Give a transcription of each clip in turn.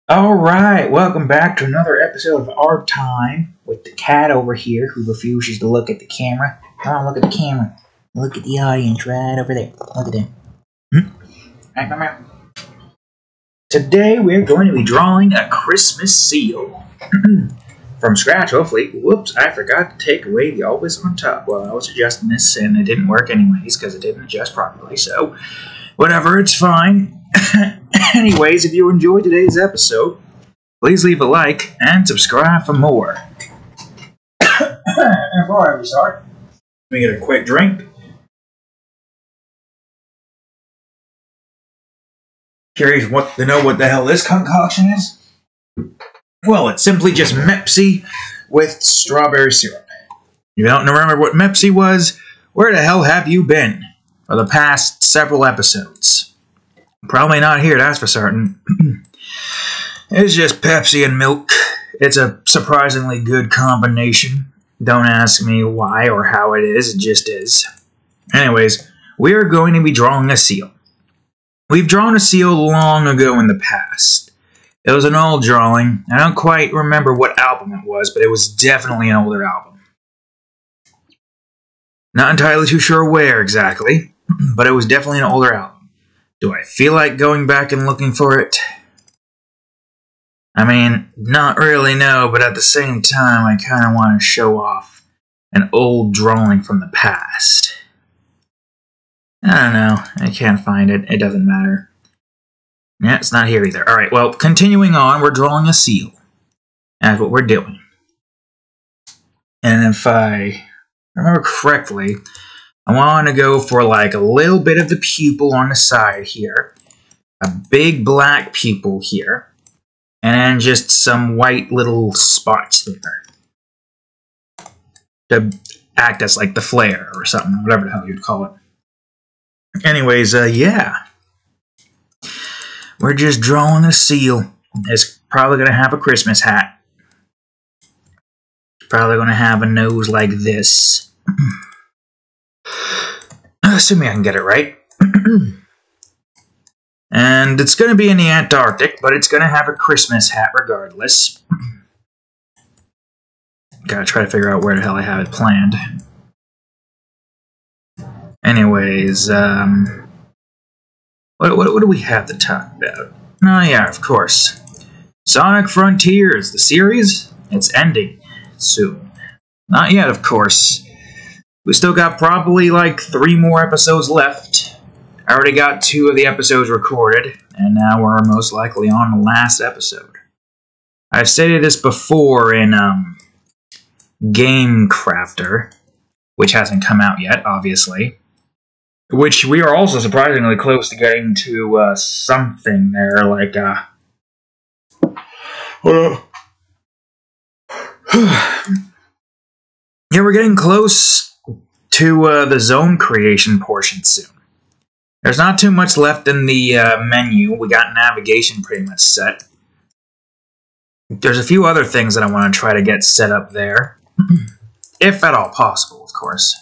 Alright, welcome back to another episode of Our Time with the cat over here who refuses to look at the camera. Come on, look at the camera. Look at the audience right over there. Look at them. Right, come here. Today we're going to be drawing a Christmas seal. From scratch, hopefully. Whoops, I forgot to take away the always on top while I was adjusting this, and it didn't work anyways because it didn't adjust properly, so whatever, it's fine. Anyways, if you enjoyed today's episode, please leave a like and subscribe for more. Before I start, let me get a quick drink. Curious to know what the hell this concoction is? Well, it's simply just Mepsi with strawberry syrup. If you don't remember what Mepsi was, where the hell have you been for the past several episodes? Probably not here, that's for certain. It's just Pepsi and milk. It's a surprisingly good combination. Don't ask me why or how it just is. Anyways, we are going to be drawing a seal. We've drawn a seal long ago in the past. It was an old drawing. I don't quite remember what album it was, but it was definitely an older album. Not entirely too sure where exactly, but it was definitely an older album. Do I feel like going back and looking for it? I mean, not really, no, but at the same time, I kind of want to show off an old drawing from the past. I don't know. I can't find it. It doesn't matter. Yeah, it's not here either. Alright, well, continuing on, we're drawing a seal. That's what we're doing. And if I remember correctly, I want to go for like a little bit of the pupil on the side here, a big black pupil here, and just some white little spots there to act as like the flare or something, whatever the hell you'd call it. Anyways, yeah. We're just drawing a seal. It's probably going to have a Christmas hat. It's probably going to have a nose like this. Assuming I can get it right. And it's going to be in the Antarctic, but it's going to have a Christmas hat regardless. Gotta try to figure out where the hell I have it planned. Anyways, what do we have to talk about? Oh yeah, of course. Sonic Frontiers, the series, it's ending soon. Not yet, of course. We still got probably like 3 more episodes left. I already got 2 of the episodes recorded, and now we're most likely on the last episode. I've stated this before in Game Crafter, which hasn't come out yet, obviously. Which we are also surprisingly close to getting to something there, like yeah, we're getting close to the zone creation portion soon. There's not too much left in the menu. We got navigation pretty much set. There's a few other things that I want to try to get set up there. If at all possible, of course.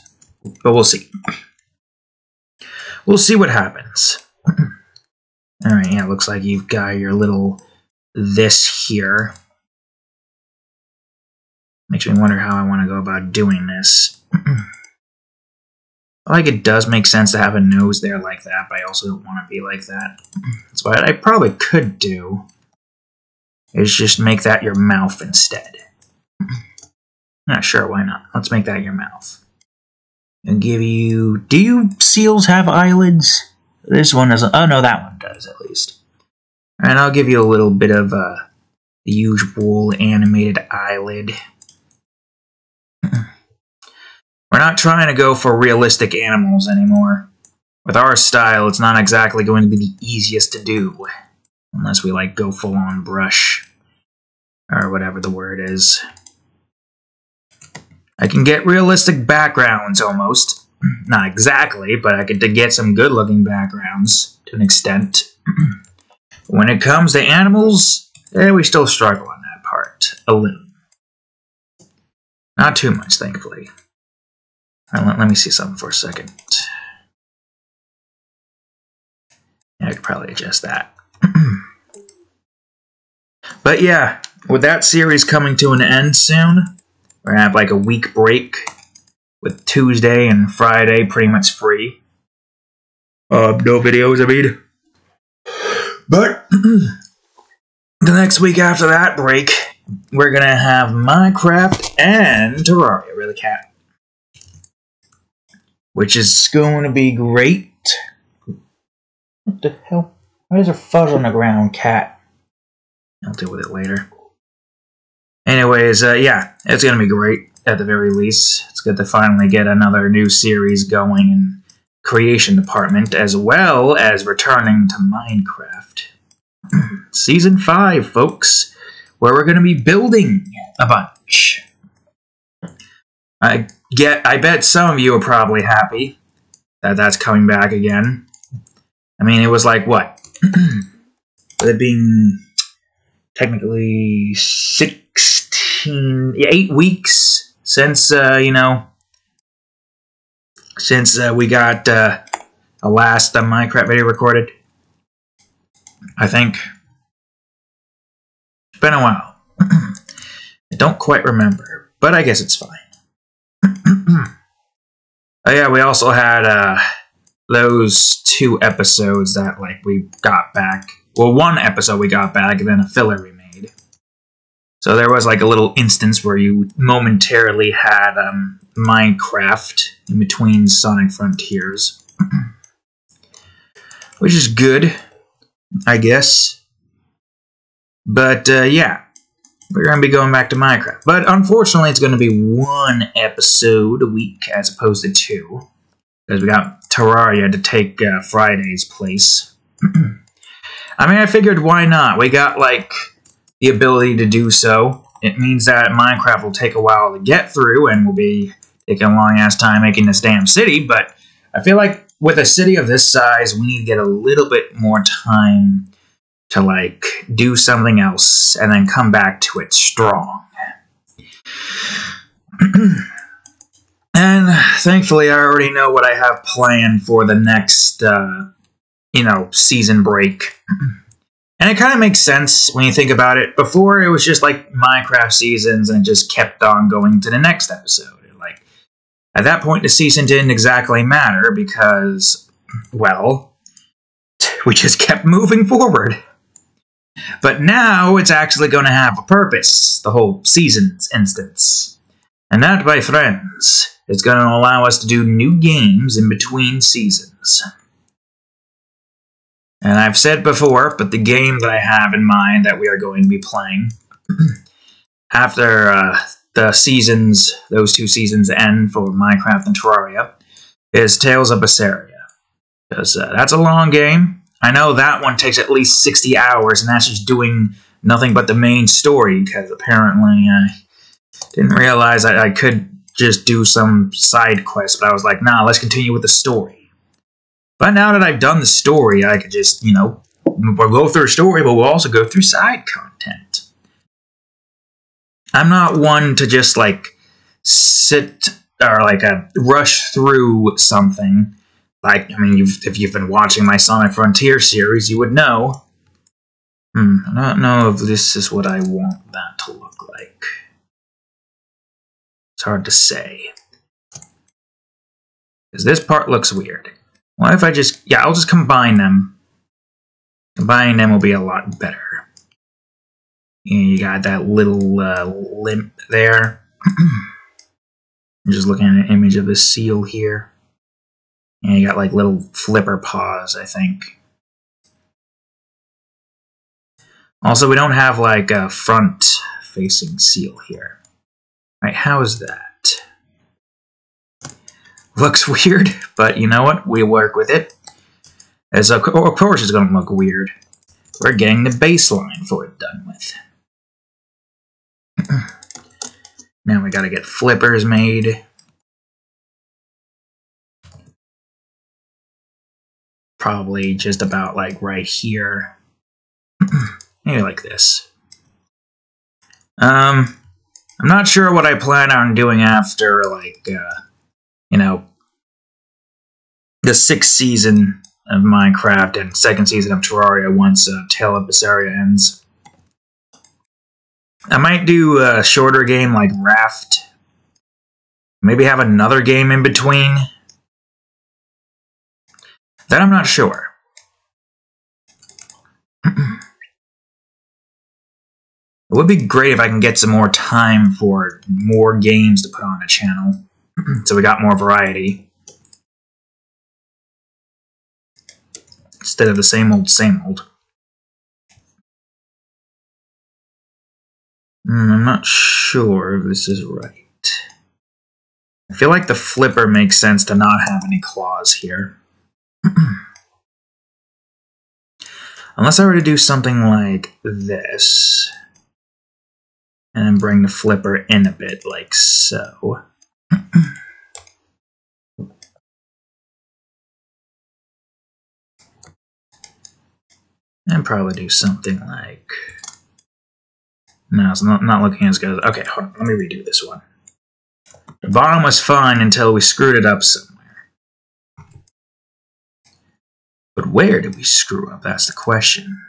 But we'll see. We'll see what happens. Alright, yeah, looks like you've got your little this here. Makes me wonder how I want to go about doing this. Like, it does make sense to have a nose there like that, but I also don't want to be like that. So what I probably could do is just make that your mouth instead. Not sure, why not? Let's make that your mouth. And give you... Do you seals have eyelids? This one doesn't... Oh, no, that one does, at least. And I'll give you a little bit of the usual animated eyelid. We're not trying to go for realistic animals anymore. With our style, it's not exactly going to be the easiest to do. Unless we, like, go full-on brush. Or whatever the word is. I can get realistic backgrounds, almost. Not exactly, but I could get some good-looking backgrounds, to an extent. When it comes to animals, we still struggle on that part. A little. Not too much, thankfully. Let me see something for a second. Yeah, I could probably adjust that. But yeah, with that series coming to an end soon, we're gonna have like a week break with Tuesday and Friday pretty much free. No videos, I mean. But the next week after that break, we're gonna have Minecraft and Terraria, really, cat. Which is going to be great. What the hell? Why is there fuzz on the ground, cat? I'll deal with it later. Anyways, yeah, it's gonna be great at the very least. It's good to finally get another new series going in creation department, as well as returning to Minecraft. Season 5, folks, where we're gonna be building a bunch. I bet some of you are probably happy that that's coming back again. I mean, it was like, what? With it being technically 8 weeks since, since we got a last Minecraft video recorded. I think. It's been a while. I don't quite remember, but I guess it's fine. Oh yeah, we also had those 2 episodes that we got back. Well, 1 episode we got back, and then a filler we made. So there was a little instance where you momentarily had Minecraft in between Sonic Frontiers, which is good, I guess. But yeah. We're going to be going back to Minecraft. But unfortunately, it's going to be 1 episode a week as opposed to 2. Because we got Terraria to take Friday's place. I mean, I figured why not? We got, the ability to do so. It means that Minecraft will take a while to get through and will be taking a long-ass time making this damn city. But I feel like with a city of this size, we need to get a little bit more time to do something else and then come back to it strong. And thankfully I already know what I have planned for the next season break. And it kind of makes sense when you think about it. Before it was just Minecraft seasons and it just kept on going to the next episode. At that point the season didn't exactly matter because, well, we just kept moving forward. But now it's actually going to have a purpose, the whole seasons instance. And that, my friends, is going to allow us to do new games in between seasons. And I've said before, but the game that I have in mind that we are going to be playing after those 2 seasons end for Minecraft and Terraria is Tales of Berseria. Because that's a long game. I know that one takes at least 60 hours, and that's just doing nothing but the main story, because apparently I didn't realize I could just do some side quests, but I was like, nah, let's continue with the story. But now that I've done the story, I could just, we'll go through a story, but we'll also go through side content. I'm not one to just, sit or, rush through something. I mean, if you've been watching my Sonic Frontier series, you would know. I don't know if this is what I want that to look like. It's hard to say. Because this part looks weird. What if I just... Yeah, I'll just combine them. Combining them will be a lot better. And you got that little limp there. I'm just looking at an image of the seal here. And you got little flipper paws, I think. Also, we don't have a front-facing seal here. Right, how is that? Looks weird, but you know what? We work with it. Of course it's going to look weird. We're getting the baseline for it done with. Now we got to get flippers made. Probably just about right here. Maybe like this. I'm not sure what I plan on doing after the 6th season of Minecraft and 2nd season of Terraria once Tale of Berseria ends. I might do a shorter game like Raft. Maybe have another game in between. That I'm not sure. It would be great if I can get some more time for more games to put on the channel. So we got more variety. Instead of the same old, same old. I'm not sure if this is right. I feel like the flipper makes sense to not have any claws here. Unless I were to do something like this. And then bring the flipper in a bit, like so. And probably do something like... No, it's not looking as good. Okay, hold on, let me redo this one. The bottom was fine until we screwed it up somewhere. But where did we screw up? That's the question.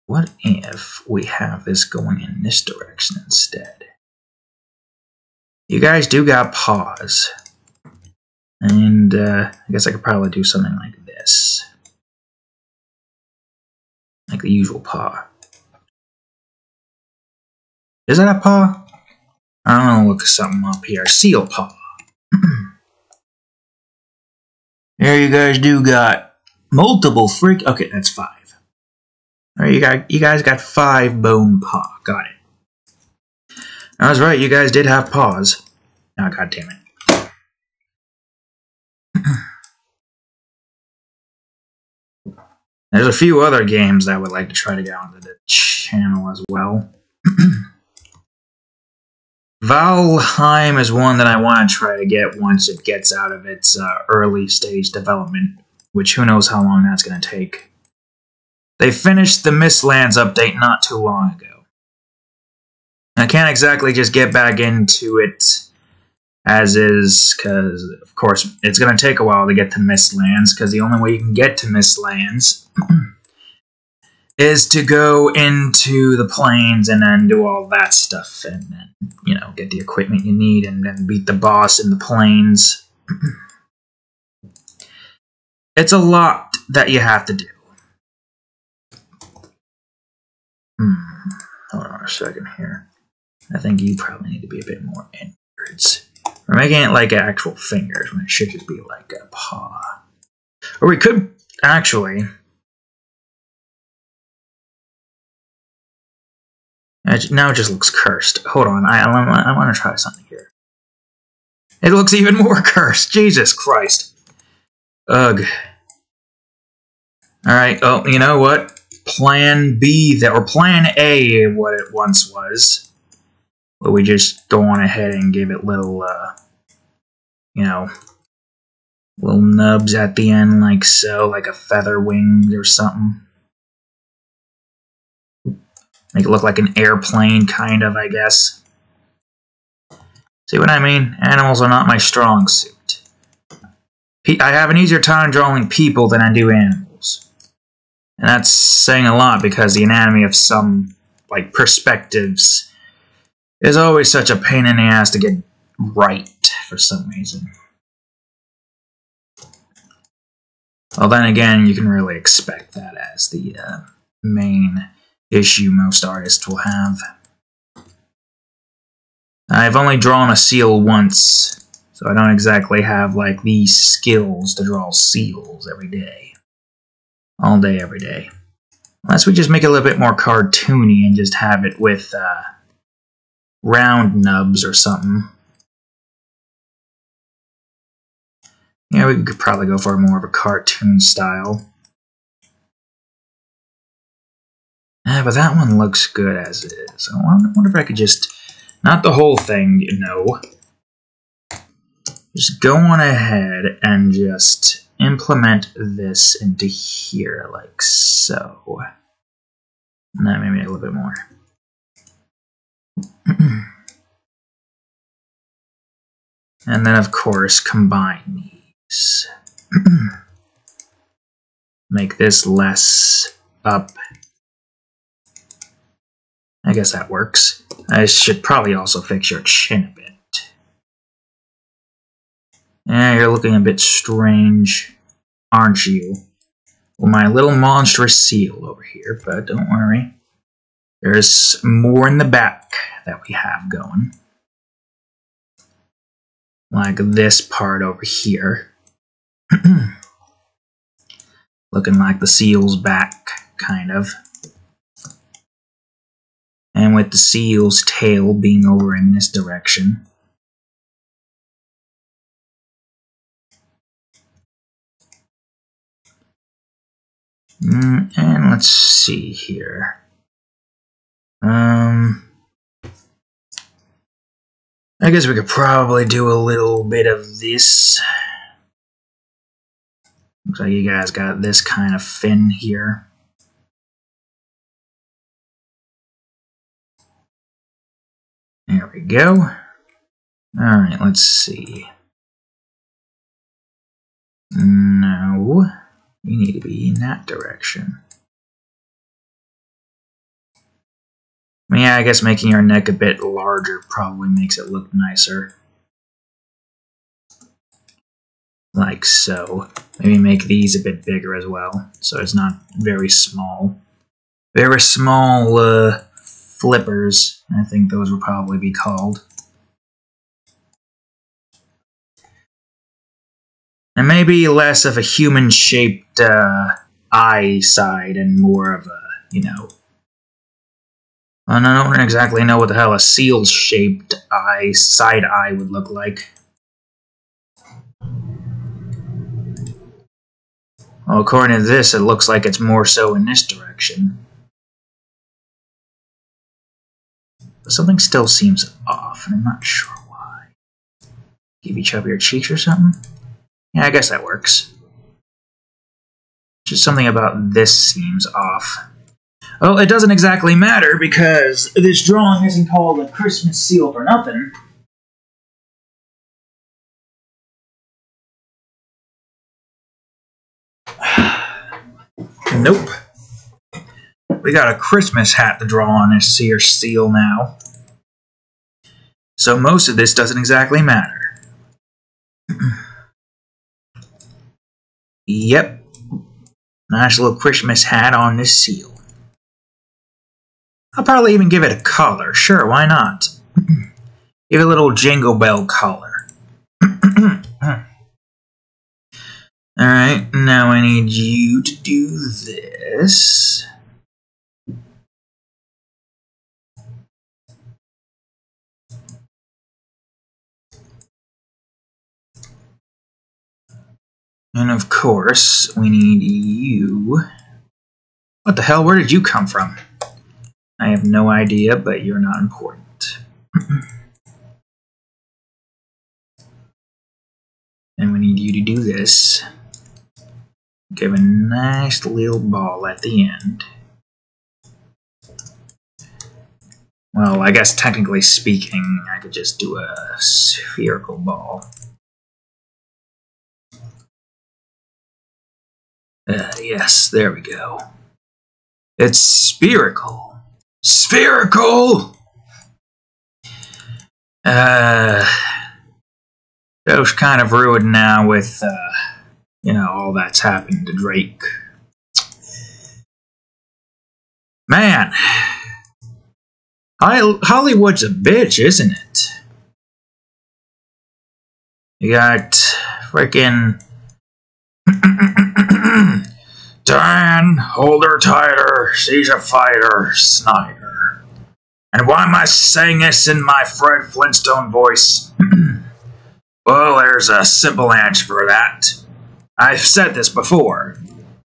What if we have this going in this direction instead? You guys do got paws. And I guess I could probably do something like this. Like the usual paw. Is that a paw? I don't know, look something up here. Seal paw. There you guys do got multiple freak... Okay, that's 5. Alright, you guys got 5 bone paw. Got it. I was right, you guys did have paws. Oh, god damn it. There's a few other games that I would like to try to get onto the channel as well. Valheim is one that I want to try to get once it gets out of its early stage development, which who knows how long that's going to take. They finished the Mistlands update not too long ago. I can't exactly just get back into it as is, because, of course, it's going to take a while to get to Mistlands, because the only way you can get to Mistlands is to go into the plains and then do all that stuff, and then, you know, get the equipment you need, and then beat the boss in the plains. It's a lot that you have to do. Hold on a second here. I think you probably need to be a bit more inwards. We're making it like actual fingers when it should just be like a paw. Or we could actually... Now it just looks cursed. Hold on, I want to try something here. It looks even more cursed. Jesus Christ. Ugh. Alright, oh, you know what? Plan B, or Plan A, what it once was. But we just go on ahead and give it little, you know, little nubs at the end, like so, like a feather wing or something. Make it look like an airplane, kind of, I guess. See what I mean? Animals are not my strong suit. I have an easier time drawing people than I do animals. And that's saying a lot, because the anatomy of some, like, perspectives is always such a pain in the ass to get right, for some reason. Well, then again, you can really expect that as the main issue most artists will have. I've only drawn a seal once, so I don't exactly have, like, these skills to draw seals every day. All day, every day. Unless we just make it a little bit more cartoony and just have it with round nubs or something. Yeah, we could probably go for more of a cartoon style. But that one looks good as is. I wonder if I could just... Not the whole thing, you know. Just go on ahead and just implement this into here, like so. And that maybe a little bit more. And then, of course, combine these. Make this less up. I guess that works. I should probably also fix your chin a bit. Yeah, you're looking a bit strange, aren't you? Well, my little monstrous seal over here, but don't worry. There's more in the back that we have going. Like this part over here. Looking like the seal's back, kind of. And with the seal's tail being over in this direction. And let's see here. I guess we could probably do a little bit of this. Looks like you guys got this kind of fin here. There we go. Alright, let's see. No, you need to be in that direction. Yeah, I guess making your neck a bit larger probably makes it look nicer. Like so. Maybe make these a bit bigger as well, so it's not very small. Very small flippers, I think those would probably be called. And maybe less of a human-shaped eye side and more of a, you know... I don't exactly know what the hell a seal-shaped eye, side eye would look like. Well, according to this, it looks like it's more so in this direction. But something still seems off, and I'm not sure why. Give each other your cheeks or something? Yeah, I guess that works. Just something about this seems off. Well, it doesn't exactly matter, because this drawing isn't called a Christmas seal for nothing. Nope. We got a Christmas hat to draw on this here seal now. So most of this doesn't exactly matter. Yep. Nice little Christmas hat on this seal. I'll probably even give it a color. Sure, why not? Give it a little jingle bell color. Alright, now I need you to do this. And of course, we need you. What the hell? Where did you come from? I have no idea, but you're not important. And we need you to do this. Give a nice little ball at the end. Well, I guess technically speaking, I could just do a spherical ball. Yes, there we go. It's spherical. Spherical! Show's kind of ruined now with, you know, all that's happened to Drake. Man! Hollywood's a bitch, isn't it? You got frickin' Dan, hold her tighter, she's a fighter, Snyder. And why am I saying this in my Fred Flintstone voice? Well, there's a simple answer for that. I've said this before,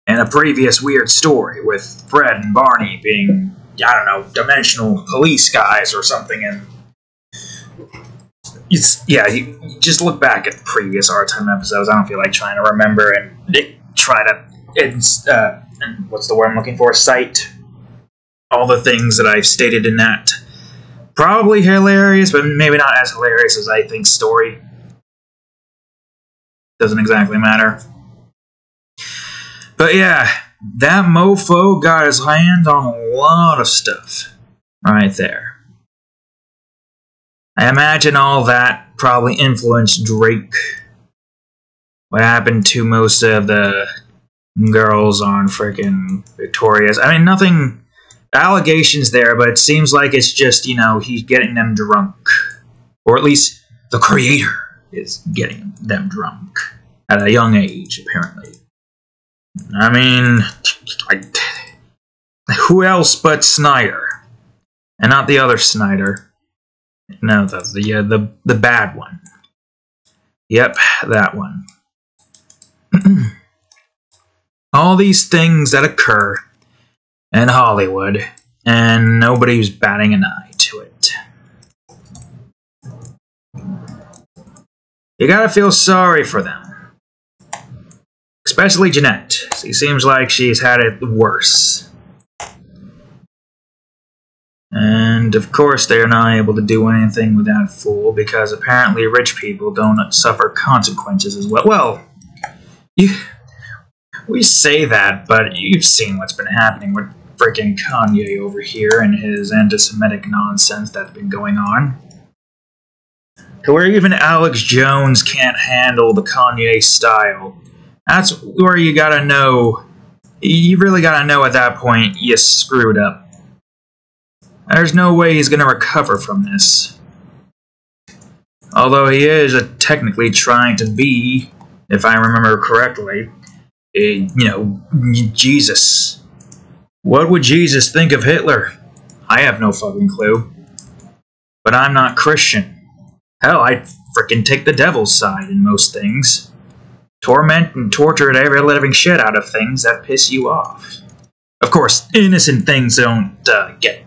in a previous weird story with Fred and Barney being, I don't know, dimensional police guys or something, and yeah, you just look back at previous R-Time episodes. I don't feel like trying to remember and try to, what's the word I'm looking for? Cite all the things that I've stated in that probably hilarious, but maybe not as hilarious as I think story. doesn't exactly matter. But yeah, that mofo got his hands on a lot of stuff right there. I imagine all that probably influenced Drake. What happened to most of the girls on freaking Victorious. I mean, nothing, allegations there, but it seems like it's just, you know, he's getting them drunk. Or at least the creator is getting them drunk. At a young age, apparently. I mean, who else but Snyder? And not the other Snyder. No, the bad one. Yep, that one. All these things that occur in Hollywood, and nobody's batting an eye to it. You gotta feel sorry for them. Especially Jeanette. She seems like she's had it worse. And of course they're not able to do anything with that fool, because apparently rich people don't suffer consequences as well. Well, we say that, but you've seen what's been happening with freaking Kanye over here and his anti-Semitic nonsense that's been going on. To where even Alex Jones can't handle the Kanye style. That's where you gotta know, you really gotta know at that point you screwed up. There's no way he's gonna recover from this. Although he is technically trying to be, if I remember correctly, Jesus. What would Jesus think of Hitler? I have no fucking clue. But I'm not Christian. Hell, I'd frickin' take the devil's side in most things. Torment and torture every living shit out of things that piss you off. Of course, innocent things don't get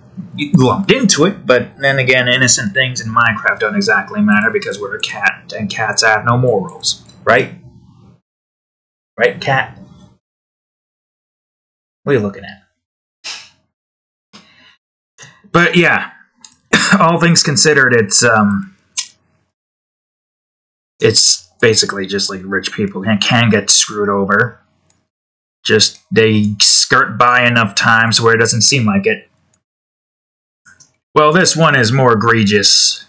lumped into it, but then again, innocent things in Minecraft don't exactly matter because we're a cat, and cats have no morals. Right? Right, cat? What are you looking at? But yeah, all things considered, it's basically just like rich people can get screwed over. Just they skirt by enough times where it doesn't seem like it. Well, this one is more egregious.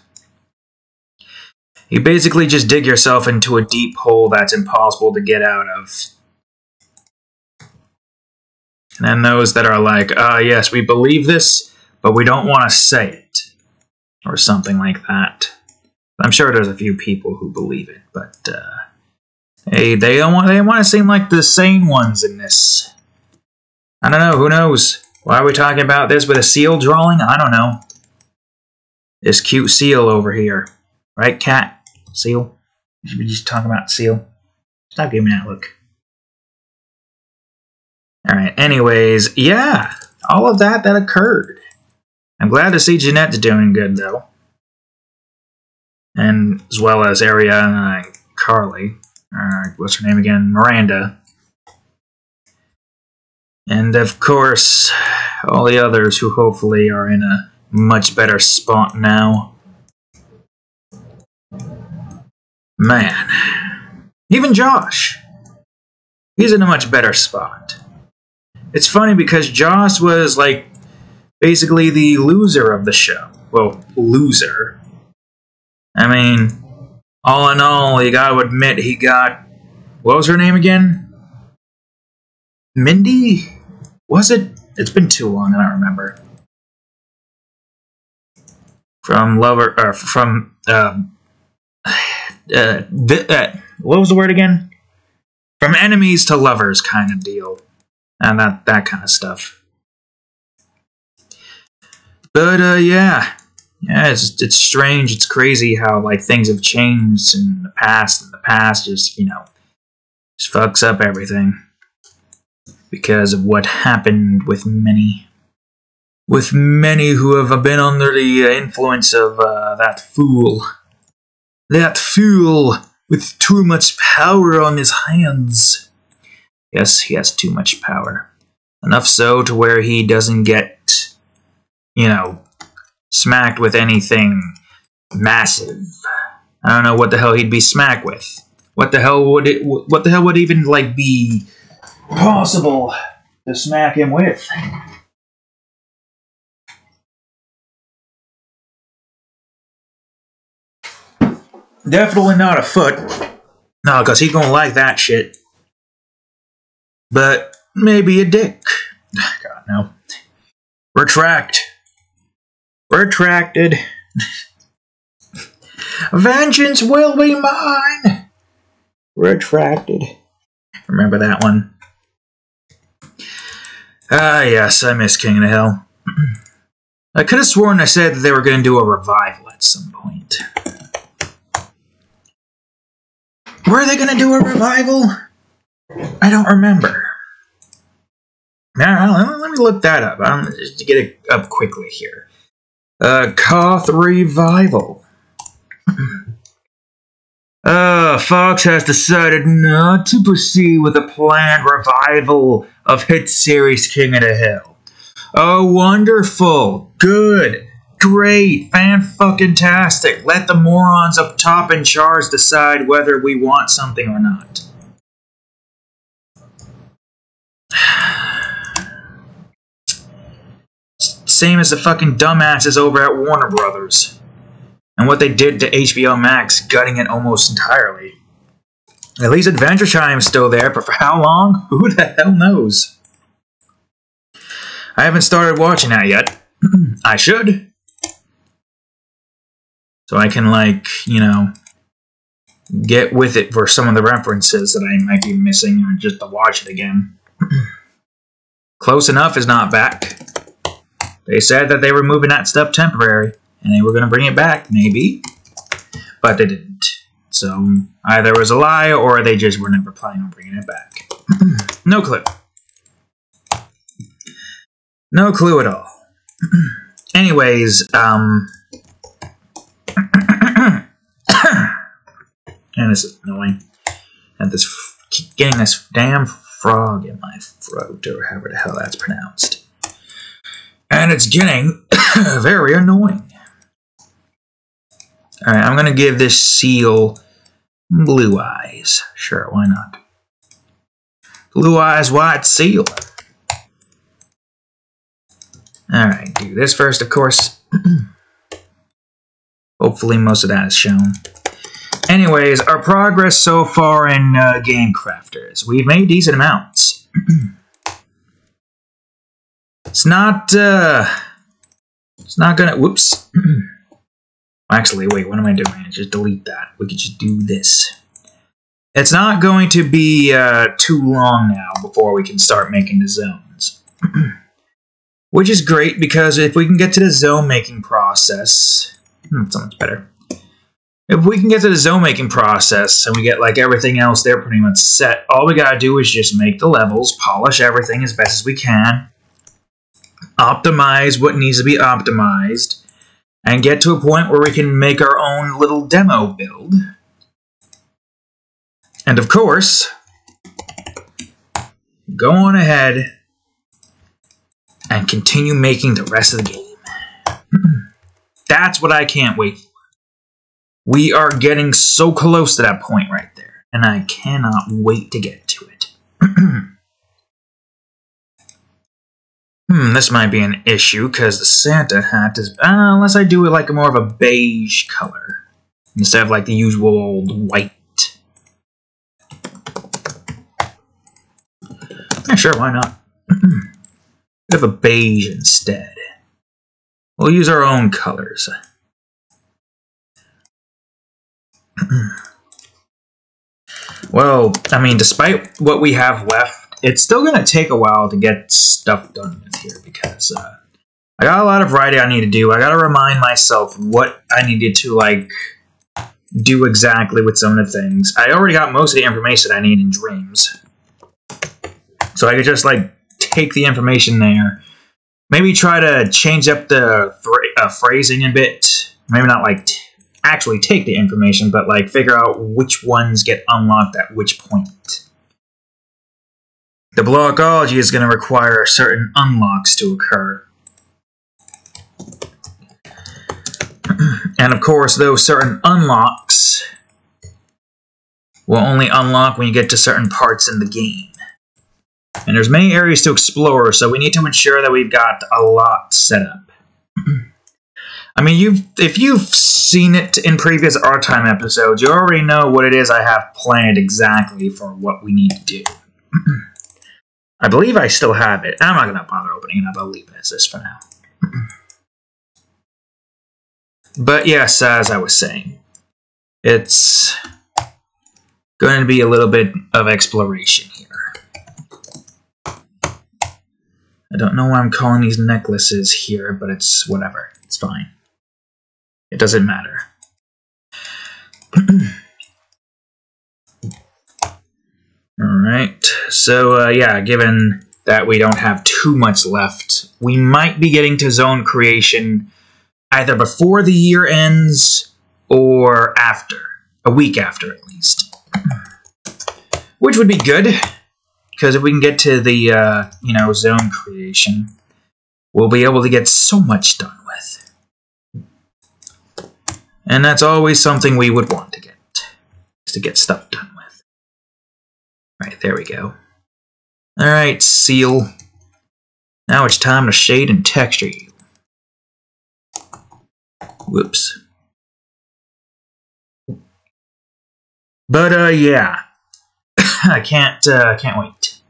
You basically just dig yourself into a deep hole that's impossible to get out of. And then those that are like, yes, we believe this, but we don't want to say it. Or something like that. I'm sure there's a few people who believe it, but, hey, they want to seem like the sane ones in this. I don't know, who knows? Why are we talking about this with a seal drawing? I don't know. This cute seal over here. Right, cat? Seal? You should be just talking about seal. Stop giving me that look. Alright, anyways, yeah. All of that occurred. I'm glad to see Jeanette's doing good, though. And as well as Ariana and Carly. What's her name again? Miranda. And of course, all the others who hopefully are in a much better spot now. Man. Even Josh. He's in a much better spot. It's funny because Josh was like basically the loser of the show. Well, loser. I mean, all in all, you gotta admit he got... What was her name again? Mindy? Was it? It's been too long, I don't remember. From Lover... what was the word again? From enemies to lovers kind of deal. And that kind of stuff. But, yeah. Yeah, it's strange, it's crazy how, like, things have changed in the past, and the past just, you know, just fucks up everything. Because of what happened with many. With many who have been under the influence of, that fool. That fool with too much power on his hands. Yes, he has too much power. Enough so to where he doesn't get, you know, smacked with anything massive. I don't know what the hell he'd be smacked with. What the hell would it? What the hell would even like be possible to smack him with? Definitely not a foot. No, because he gonna like that shit. But maybe a dick. God, no. Retract. Retracted. Vengeance will be mine. Retracted. Remember that one? Ah, yes, I miss King of the Hill. I could have sworn I said that they were going to do a revival at some point. Were they going to do a revival? I don't remember. Now, let me look that up. Just to get it up quickly here. Koth Revival. Fox has decided not to proceed with a planned revival of hit series King of the Hill. Oh, wonderful. Good. Great. Fan-fucking-tastic. Let the morons up top in charge decide whether we want something or not. Same as the fucking dumbasses over at Warner Brothers. And what they did to HBO Max, gutting it almost entirely. At least Adventure Time's still there, but for how long? Who the hell knows? I haven't started watching that yet. I should. So I can, like, you know, get with it for some of the references that I might be missing, or just to watch it again. Close Enough is not back. They said that they were moving that stuff temporary, and they were going to bring it back, maybe. But they didn't. So, either it was a lie, or they just were never planning on bringing it back. No clue. No clue at all. Anyways, and this is annoying. And keep getting this damn frog in my throat, or however the hell that's pronounced. And it's getting very annoying. Alright, I'm going to give this seal blue eyes. Sure, why not? Blue eyes, white seal. Alright, do this first, of course. Hopefully most of that is shown. Anyways, our progress so far in Game Crafters. We've made decent amounts. It's not gonna, whoops. Actually, wait, what am I doing? Just delete that. We could just do this. It's not going to be too long now before we can start making the zones. Which is great, because if we can get to the zone making process, so much better. If we can get to the zone making process and we get like everything else there pretty much set, all we gotta do is just make the levels, polish everything as best as we can, optimize what needs to be optimized, and get to a point where we can make our own little demo build. And of course, go on ahead and continue making the rest of the game. That's what I can't wait for. We are getting so close to that point right there, and I cannot wait to get to it. This might be an issue, because the Santa hat is... unless I do it like more of a beige color, instead of like the usual old white. Yeah, sure, why not? Bit of a beige instead. We'll use our own colors. Well, I mean, despite what we have left, it's still going to take a while to get stuff done with here, because I got a lot of writing I need to do. I got to remind myself what I needed to, like, do exactly with some of the things. I already got most of the information I need in Dreams. So I could just, like, take the information there. Maybe try to change up the phrasing a bit. Maybe not, like, actually take the information, but, like, figure out which ones get unlocked at which point. The blockology is going to require certain unlocks to occur. And, of course, those certain unlocks will only unlock when you get to certain parts in the game. And there's many areas to explore, so we need to ensure that we've got a lot set up. I mean, if you've seen it in previous R-Time episodes, you already know what it is I have planned exactly for what we need to do. I believe I still have it. I'm not going to bother opening it up. I'll leave it as this for now. But yes, as I was saying, it's going to be a little bit of exploration here. I don't know why I'm calling these necklaces here, but it's whatever. It's fine. It doesn't matter. Alright, so yeah, given that we don't have too much left, we might be getting to zone creation either before the year ends or after. A week after, at least. Which would be good, because if we can get to the, zone creation, we'll be able to get so much done with. And that's always something we would want to get, is to get stuff done with. Right, there we go. Alright, seal. Now it's time to shade and texture you. Whoops. But, yeah. I can't wait.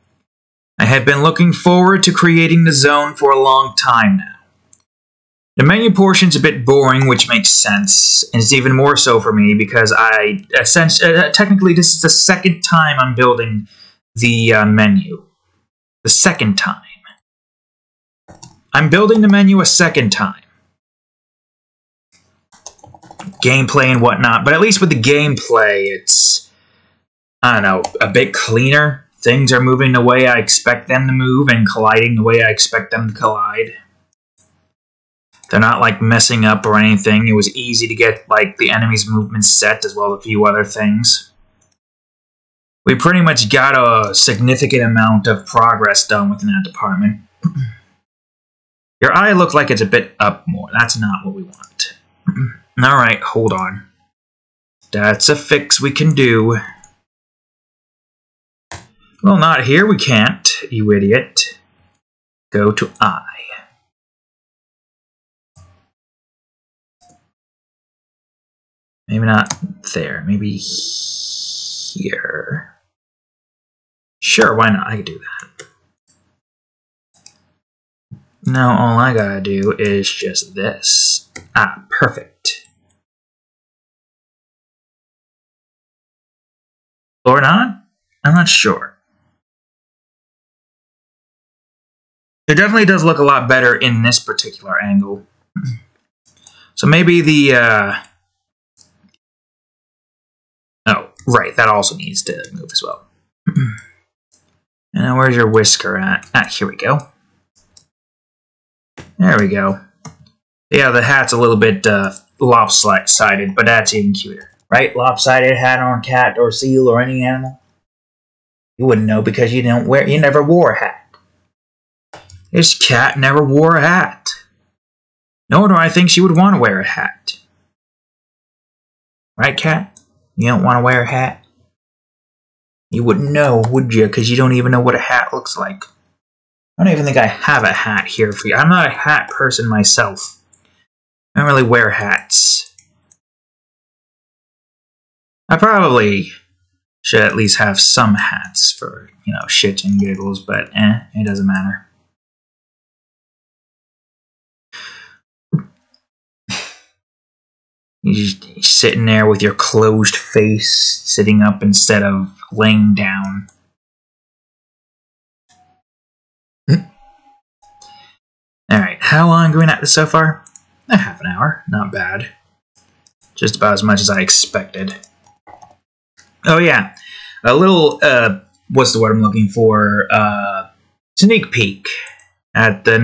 I have been looking forward to creating the zone for a long time now. The menu portion's a bit boring, which makes sense, and it's even more so for me because technically this is the second time I'm building the menu. The second time. I'm building the menu a second time. Gameplay and whatnot, but at least with the gameplay, it's, I don't know, a bit cleaner. Things are moving the way I expect them to move and colliding the way I expect them to collide. They're not, like, messing up or anything. It was easy to get, like, the enemy's movements set as well as a few other things. We pretty much got a significant amount of progress done within that department. Your eye looked like it's a bit up more. That's not what we want. Alright, hold on. That's a fix we can do. Well, not here, we can't, you idiot. Go to eye. Maybe not there, maybe here. Sure, why not? I can do that. Now all I gotta do is just this. Ah, perfect. Or not? I'm not sure. It definitely does look a lot better in this particular angle. So maybe the, oh, right, that also needs to move as well. And where's your whisker at? Ah, here we go. There we go. Yeah, the hat's a little bit lopsided, but that's even cuter. Right? Lopsided hat on cat or seal or any animal? You wouldn't know because you never wore a hat. This cat never wore a hat. Nor do I think she would want to wear a hat. Right, cat? You don't want to wear a hat? You wouldn't know, would you? Because you don't even know what a hat looks like. I don't even think I have a hat here for you. I'm not a hat person myself. I don't really wear hats. I probably should at least have some hats for, shits and giggles, but it doesn't matter. You're just sitting there with your closed face, sitting up instead of laying down. Alright, how long are we at this so far? A half an hour, not bad. Just about as much as I expected. Oh yeah, a little, what's the word I'm looking for? Sneak peek at the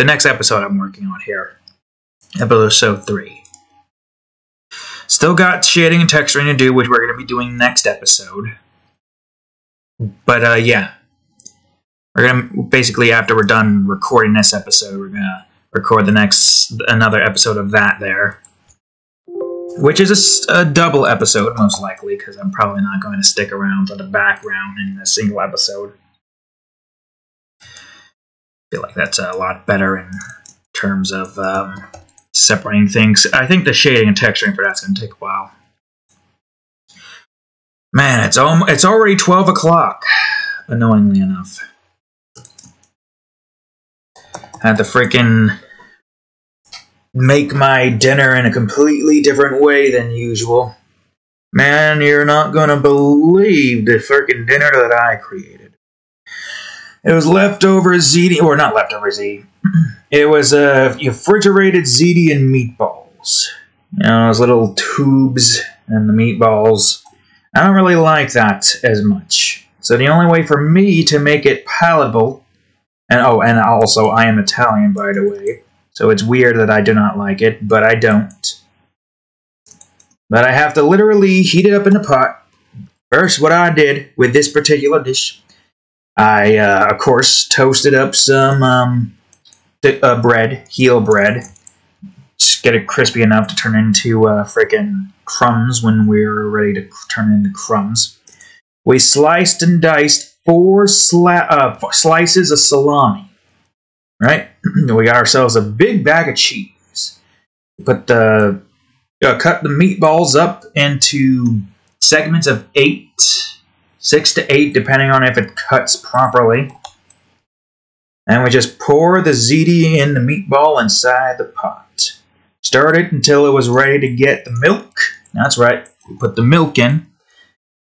next episode I'm working on here. Episode 3. Still got shading and texturing to do, which we're going to be doing next episode. But, yeah. We're going to, basically, after we're done recording this episode, we're going to record another episode of that there. which is a double episode, most likely, because I'm probably not going to stick around for the background in a single episode. I feel like that's a lot better in terms of separating things. I think the shading and texturing for that's going to take a while. Man, it's already 12 o'clock, annoyingly enough. I had to freaking make my dinner in a completely different way than usual. Man, you're not gonna believe the freaking dinner that I created. It was leftover ziti, or not leftover ziti. It was refrigerated ziti and meatballs. You know, those little tubes and the meatballs. I don't really like that as much. So the only way for me to make it palatable, and also I am Italian, by the way, so it's weird that I do not like it, but I don't. But I have to literally heat it up in the pot. First, what I did with this particular dish, I, of course, toasted up some bread, heel bread. Just get it crispy enough to turn into frickin' crumbs when we're ready to turn into crumbs. We sliced and diced 4 slices of salami. Right? We got ourselves a big bag of cheese. Cut the meatballs up into segments of 6 to 8, depending on if it cuts properly. And we just pour the ziti and the meatball inside the pot. Stirred it until it was ready to get the milk. That's right, we put the milk in.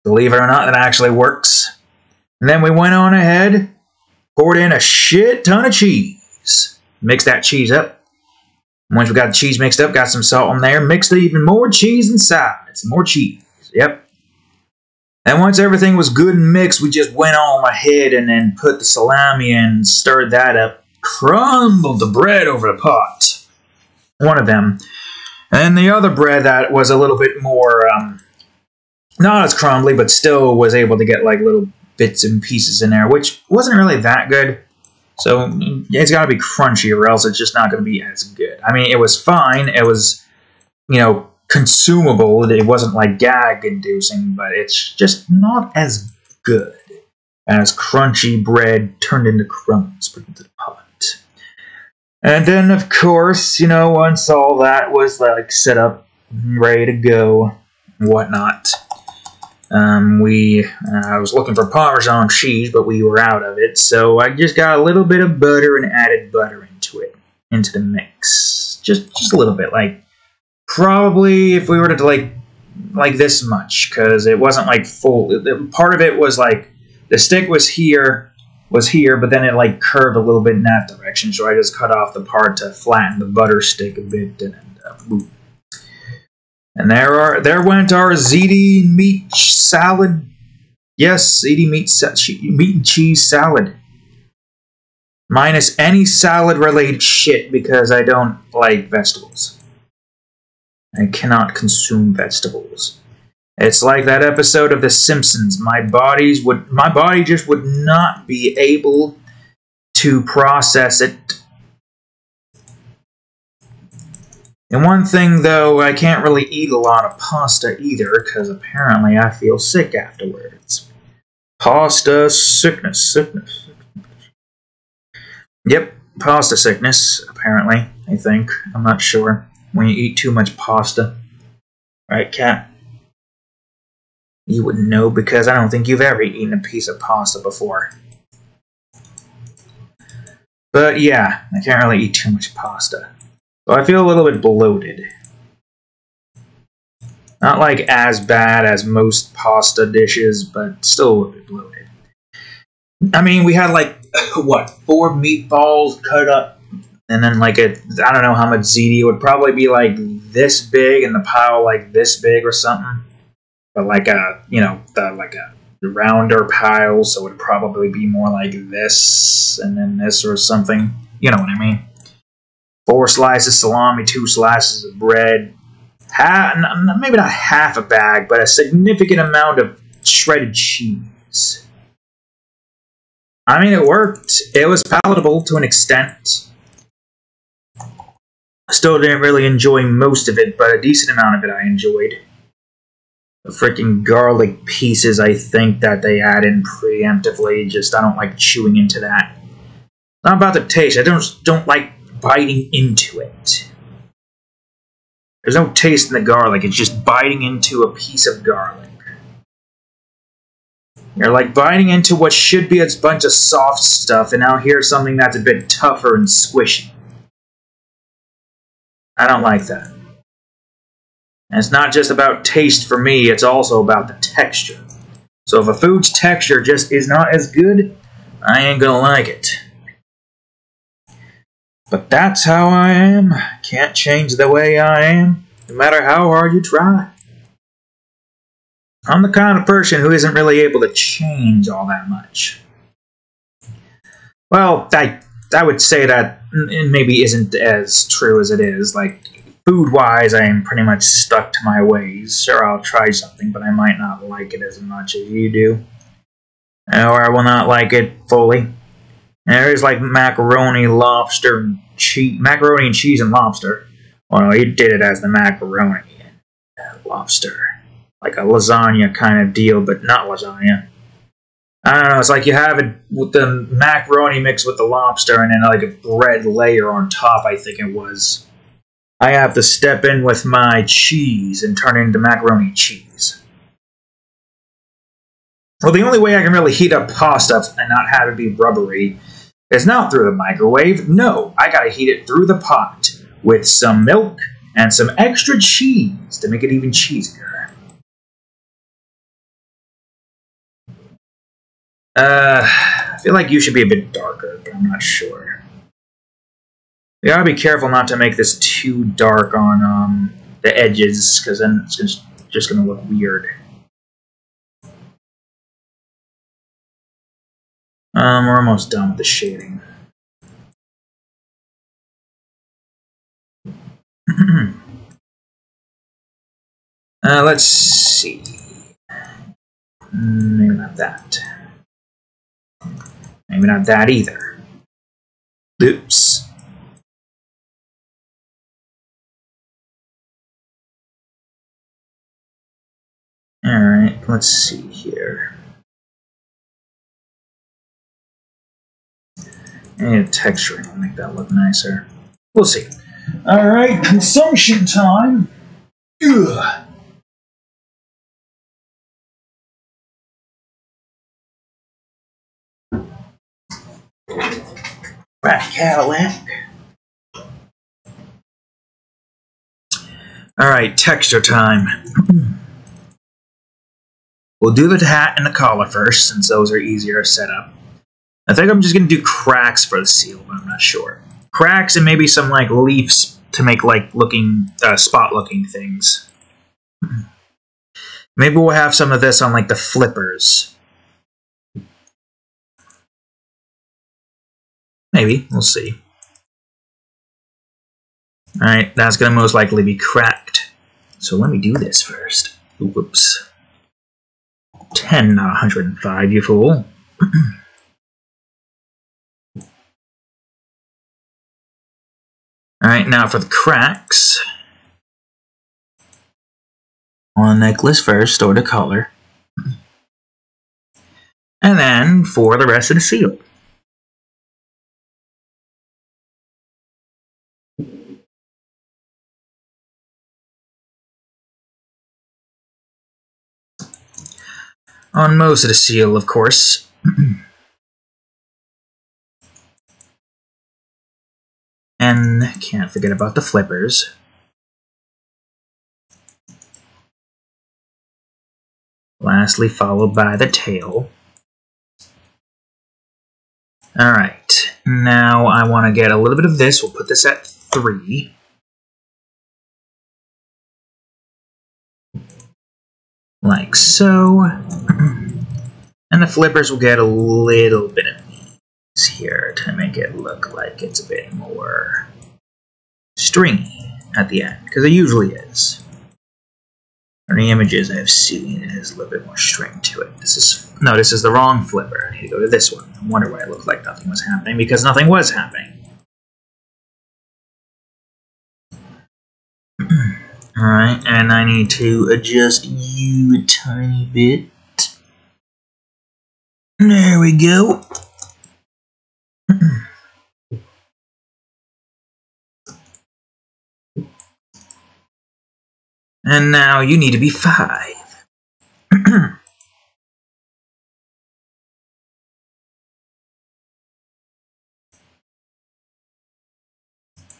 Believe it or not, that actually works. And then we went on ahead, poured in a shit ton of cheese. Mixed that cheese up. Once we got the cheese mixed up, got some salt in there, mixed even more cheese inside. Some more cheese, yep. And once everything was good and mixed, we just went on ahead and then put the salami in, stirred that up, crumbled the bread over the pot. One of them. And the other bread that was a little bit more, not as crumbly, but still was able to get like little bits and pieces in there, which wasn't really that good. So it's got to be crunchy or else it's just not going to be as good. I mean, it was fine. It was, you know, consumable. It wasn't like gag-inducing, but it's just not as good as crunchy bread turned into crumbs put into the pot. And then, of course, you know, once all that was like set up, ready to go, and whatnot, I was looking for Parmesan cheese, but we were out of it, so I just got a little bit of butter and added butter into the mix, just a little bit, like probably if we were to like this much, because it wasn't like full. Part of it was like the stick was here, but then it like curved a little bit in that direction, so I just cut off the part to flatten the butter stick a bit, and boom. And there went our ziti meat salad. Yes, ziti meat and cheese salad. Minus any salad-related shit, because I don't like vegetables. I cannot consume vegetables. It's like that episode of The Simpsons. My body just would not be able to process it. And one thing, though, I can't really eat a lot of pasta either, because apparently I feel sick afterwards. Pasta sickness. Yep, pasta sickness, apparently, I think. I'm not sure. When you eat too much pasta. Right, Kat? You wouldn't know, because I don't think you've ever eaten a piece of pasta before. But yeah, I can't really eat too much pasta. So I feel a little bit bloated. Not like as bad as most pasta dishes, but still a little bit bloated. I mean, we had like, what, 4 meatballs cut up, and then like I don't know how much ziti. It would probably be like this big, and the pile like this big or something. But like a, you know, like a rounder pile, so it would probably be more like this, and then this or something. You know what I mean? 4 slices of salami, 2 slices of bread, maybe not half a bag, but a significant amount of shredded cheese. I mean, it worked. It was palatable to an extent. Still didn't really enjoy most of it, but a decent amount of it I enjoyed. The freaking garlic pieces, I think, that they add in preemptively, just I don't like chewing into that. Not about the taste, I don't like biting into it. There's no taste in the garlic, it's just biting into a piece of garlic. You're like biting into what should be a bunch of soft stuff, and now here's something that's a bit tougher and squishy. I don't like that. And it's not just about taste for me, it's also about the texture. So if a food's texture just is not as good, I ain't gonna like it. But that's how I am. Can't change the way I am, no matter how hard you try. I'm the kind of person who isn't really able to change all that much. Well, I would say that it maybe isn't as true as it is. Like, food-wise, I am pretty much stuck to my ways. Sure, I'll try something, but I might not like it as much as you do. Or I will not like it fully. And there's like macaroni, lobster, and cheese. Macaroni and cheese and lobster. Well, he did it as the macaroni and lobster. Like a lasagna kind of deal, but not lasagna. I don't know, it's like you have it with the macaroni mixed with the lobster and then like a bread layer on top, I think it was. I have to step in with my cheese and turn it into macaroni and cheese. Well, the only way I can really heat up pasta and not have it be rubbery is not through the microwave. No, I gotta heat it through the pot with some milk and some extra cheese to make it even cheesier. I feel like you should be a bit darker, but I'm not sure. We gotta be careful not to make this too dark on the edges, because then it's just gonna look weird. We're almost done with the shading. Let's see. Maybe not that. Maybe not that either. Oops. Alright, let's see here. And texturing will make that look nicer. We'll see. Alright, consumption time. Ugh. Right, Cadillac. Alright, texture time. We'll do the hat and the collar first, since those are easier to set up. I think I'm just going to do cracks for the seal, but I'm not sure. Cracks and maybe some like leaves to make like spot-looking things. Maybe we'll have some of this on like the flippers. Maybe, we'll see. Alright, that's going to most likely be cracked. So let me do this first. Whoops. 10, not 105, you fool. Alright, now for the cracks. On the necklace first, or the collar. And then for the rest of the seal. On most of the seal, of course. And can't forget about the flippers. Lastly, followed by the tail. Alright, now I want to get a little bit of this. We'll put this at 3. Like so. And the flippers will get a little bit of these here to make it look like it's a bit more stringy at the end, because it usually is. In the images I've seen, it has a little bit more string to it. This is the wrong flipper. I need to go to this one. I wonder why it looked like nothing was happening, because nothing was happening. Alright, and I need to adjust you a tiny bit. There we go. And now you need to be 5.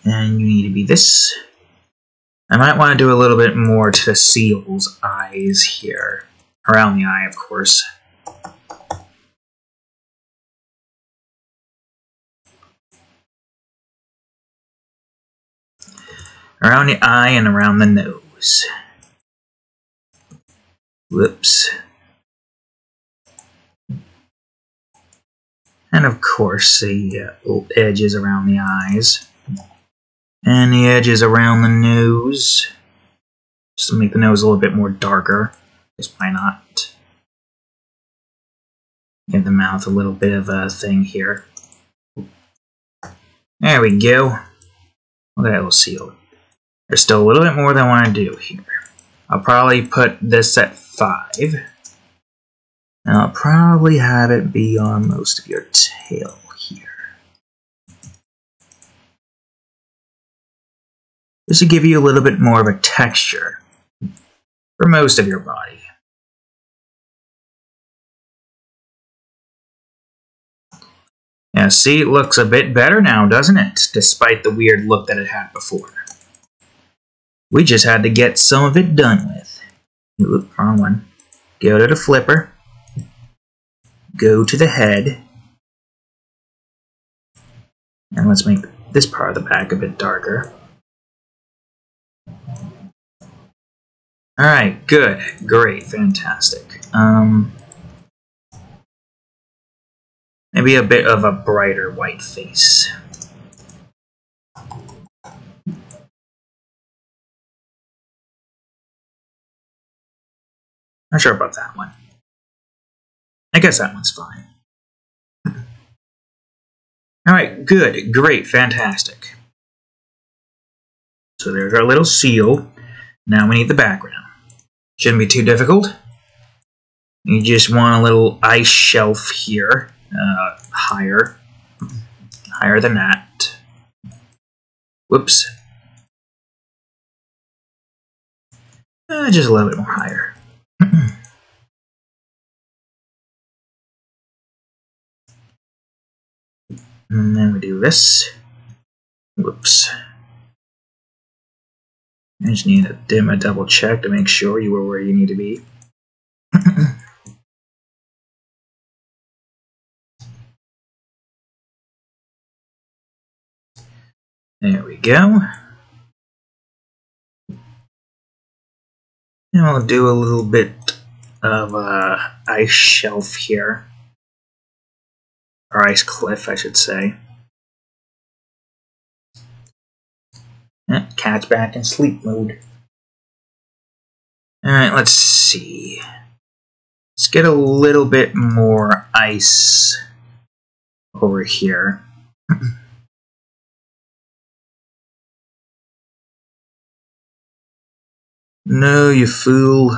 And you need to be this. I might want to do a little bit more to the seal's eyes here. Around the eye, of course. Around the eye and around the nose. Whoops. And of course the edges around the eyes. And the edges around the nose. Just to make the nose a little bit more darker. Just why not? Give the mouth a little bit of a thing here. There we go. Look at that little seal. There's still a little bit more that I want to do here. I'll probably put this at 5. And I'll probably have it be on most of your tail here. This will give you a little bit more of a texture for most of your body. Yeah, see, it looks a bit better now, doesn't it? Despite the weird look that it had before. We just had to get some of it done with. Oop, wrong one. Go to the flipper. Go to the head. And let's make this part of the back a bit darker. Alright, good. Great. Fantastic. Maybe a bit of a brighter white face. Not sure about that one. I guess that one's fine. Alright, good, great, fantastic. So there's our little seal. Now we need the background. Shouldn't be too difficult. You just want a little ice shelf here. Higher than that. Whoops. Just a little bit more higher. And then we do this. Whoops. I just need to do a double check to make sure you were where you need to be. There we go. And we'll do a little bit of ice shelf here. Or ice cliff, I should say. Cat's back in sleep mode. Alright, let's see. Let's get a little bit more ice over here. No, you fool.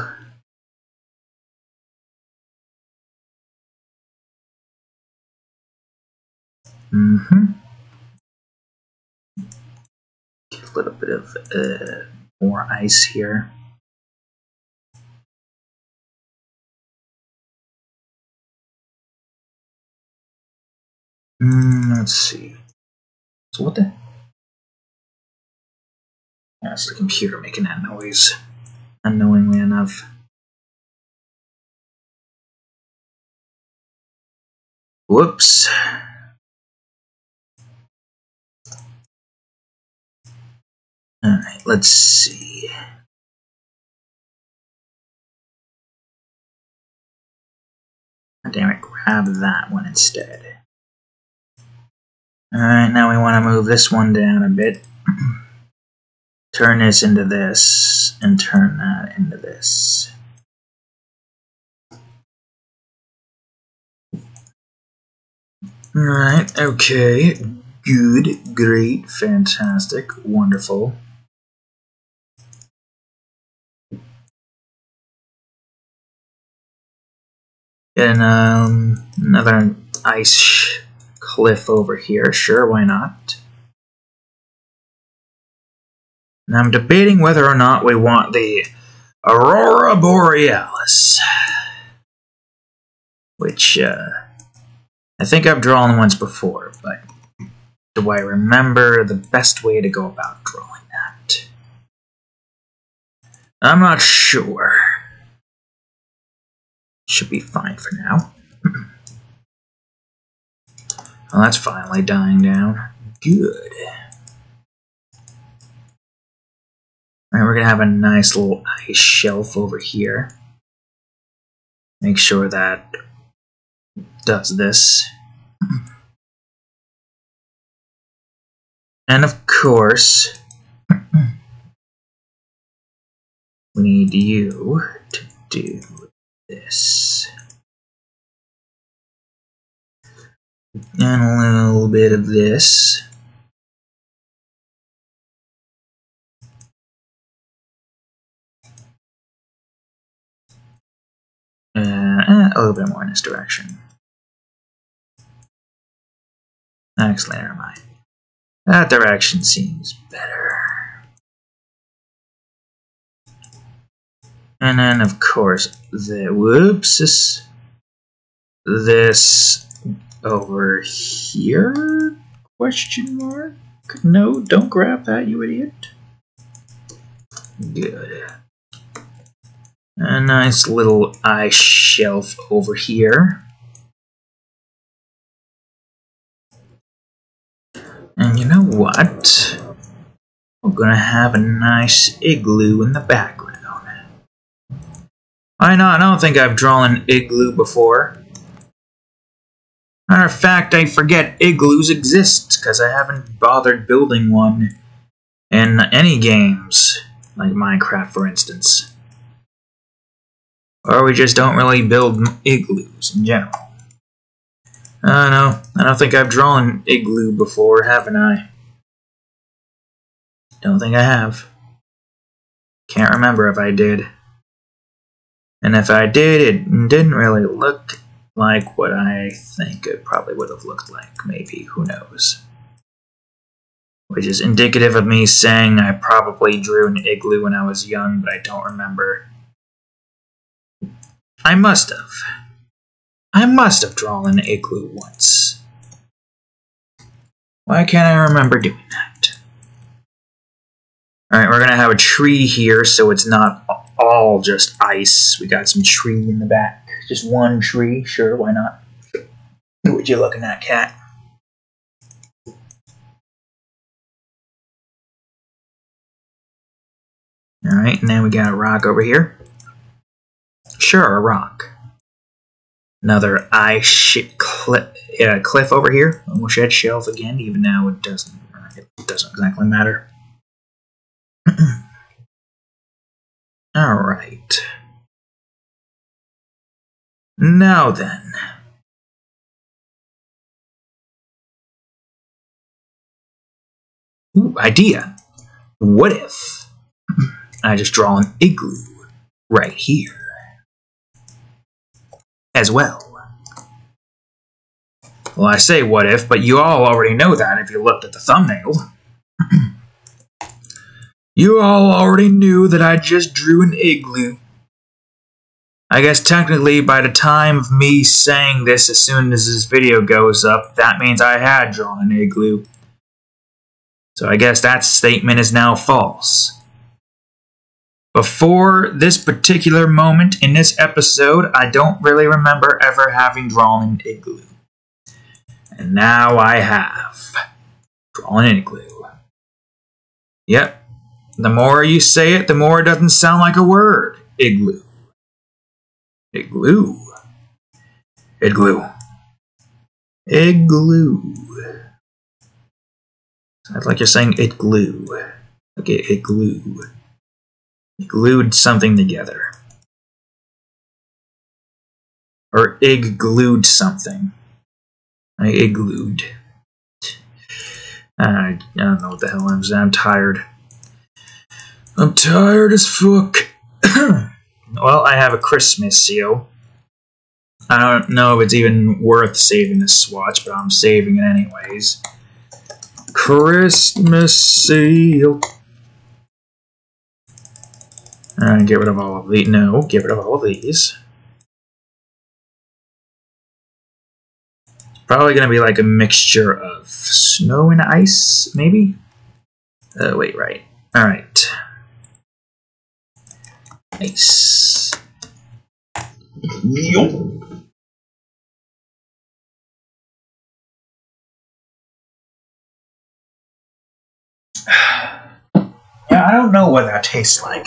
Get a little bit of more ice here. Let's see. So what the? That's the computer making that noise. Unknowingly enough. Whoops. Alright, let's see. Oh, damn it, grab that one instead. Alright, now we want to move this one down a bit. Turn this into this, and turn that into this. Alright, okay. Good, great, fantastic, wonderful. And another ice cliff over here. Sure, why not? And I'm debating whether or not we want the Aurora Borealis, which I think I've drawn once before, but do I remember the best way to go about drawing that? I'm not sure. Should be fine for now. Well, that's finally dying down. Good. Alright, we're gonna have a nice little ice shelf over here. Make sure that does this. And of course, we need you to do this. And a little bit of this. A little bit more in this direction. Actually, never mind. That direction seems better. And then, of course, this over here? Question mark? No, don't grab that, you idiot. Good. A nice little ice shelf over here. And you know what? We're gonna have a nice igloo in the background. Why not? I don't think I've drawn an igloo before. Matter of fact, I forget igloos exist because I haven't bothered building one in any games, like Minecraft for instance. Or we just don't really build igloos in general. No, I don't think I've drawn an igloo before, haven't I? Don't think I have. Can't remember if I did. And if I did, it didn't really look like what I think it probably would have looked like. Maybe, who knows. Which is indicative of me saying I probably drew an igloo when I was young, but I don't remember. I must have. I must have drawn an igloo once. Why can't I remember doing that? Alright, we're gonna have a tree here so it's not all just ice. We got some tree in the back. Just one tree, sure, why not? What you looking at, cat? Alright, and then we got a rock over here. Sure, a rock. Another cliff over here. Almost had shelf again, even now it doesn't exactly matter. Alright. Now then. Ooh, idea. What if I just draw an igloo right here as well? Well, I say what if, but you all already know that if you looked at the thumbnail. You all already knew that I just drew an igloo. I guess technically by the time of me saying this as soon as this video goes up, that means I had drawn an igloo. So I guess that statement is now false. Before this particular moment in this episode, I don't really remember ever having drawn an igloo. And now I have drawn an igloo. Yep. The more you say it, the more it doesn't sound like a word. Igloo. Igloo. Igloo. Igloo. Sounds like you're saying it glue. Okay, it glue. You glued something together. Or glued something. I iglooed. I don't know what the hell I'm saying. I'm tired. I'm tired as fuck. Well, I have a Christmas seal. I don't know if it's even worth saving this swatch, but I'm saving it anyways. Christmas seal. Alright, get rid of all of these. No, get rid of all of these. Probably gonna be like a mixture of snow and ice, maybe? Wait, right. Alright. Nice. Yo. Yeah, I don't know what that tastes like.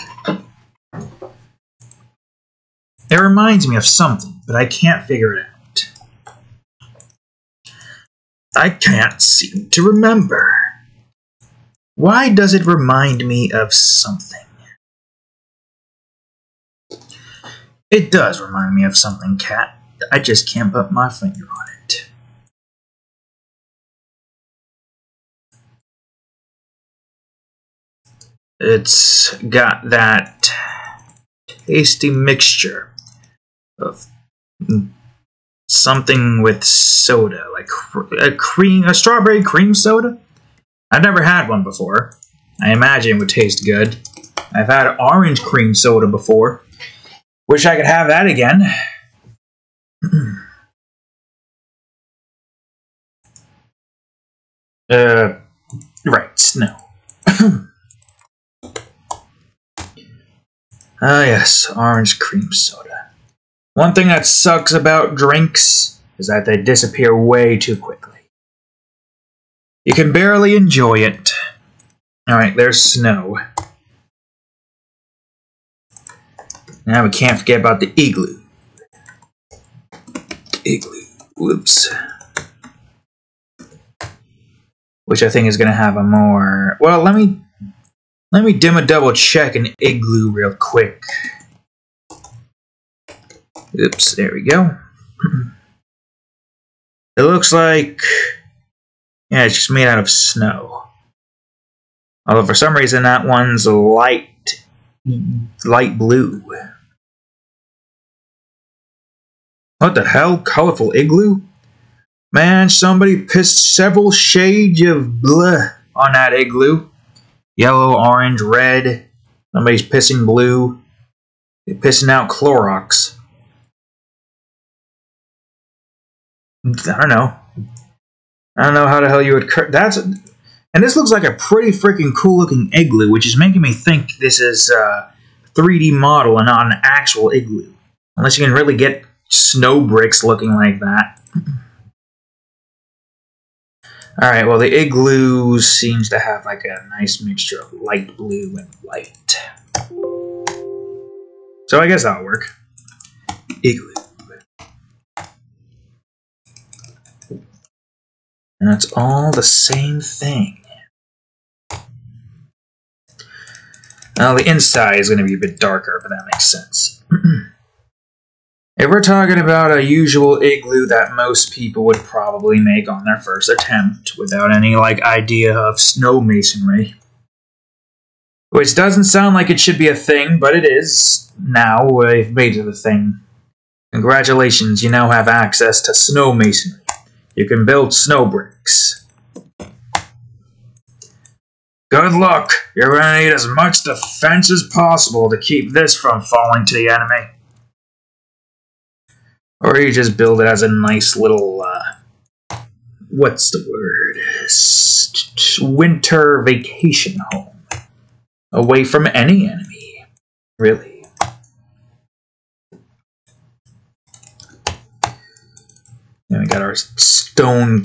It reminds me of something, but I can't figure it out. I can't seem to remember. Why does it remind me of something? It does remind me of something, Cat. I just can't put my finger on it. It's got that tasty mixture of something with soda, like a strawberry cream soda. I've never had one before. I imagine it would taste good. I've had orange cream soda before. Wish I could have that again. Right, snow. Ah, yes, orange cream soda. One thing that sucks about drinks is that they disappear way too quickly. You can barely enjoy it. Alright, there's snow. Now we can't forget about the igloo. Igloo. Whoops. Which I think is going to have a more... Well, let me double check an igloo real quick. Oops, there we go. It looks like... Yeah, it's just made out of snow. Although for some reason that one's light blue. What the hell? Colorful igloo? Man, somebody pissed several shades of bleh on that igloo. Yellow, orange, red. Somebody's pissing blue. They're pissing out Clorox. I don't know. I don't know how the hell you would... And this looks like a pretty freaking cool looking igloo, which is making me think this is a 3D model and not an actual igloo. Unless you can really get snow bricks looking like that. Alright, well the igloo seems to have like a nice mixture of light blue and white. So I guess that'll work. Igloo. And it's all the same thing. Now the inside is going to be a bit darker, but that makes sense. If we're talking about a usual igloo that most people would probably make on their first attempt without any like idea of snow masonry, which doesn't sound like it should be a thing, but it is now. They've made it a thing. Congratulations, you now have access to snow masonry. You can build snow bricks. Good luck. You're going to need as much defense as possible to keep this from falling to the enemy. Or you just build it as a nice little, what's the word? Winter vacation home. Away from any enemy. Really. And we got our stone,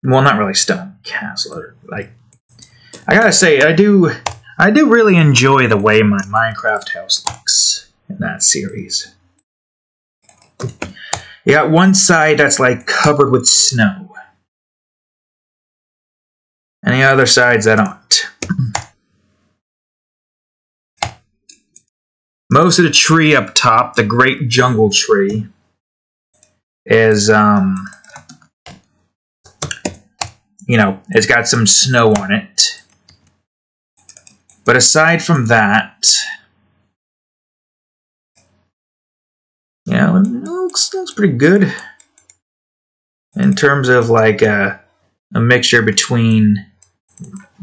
well, not really stone castle. Like, I gotta say, I do really enjoy the way my Minecraft house looks in that series. You got one side that's like covered with snow, and the other sides that aren't. Most of the tree up top, the great jungle tree, is, you know, it's got some snow on it. But aside from that, Yeah, it looks pretty good. In terms of like a mixture between,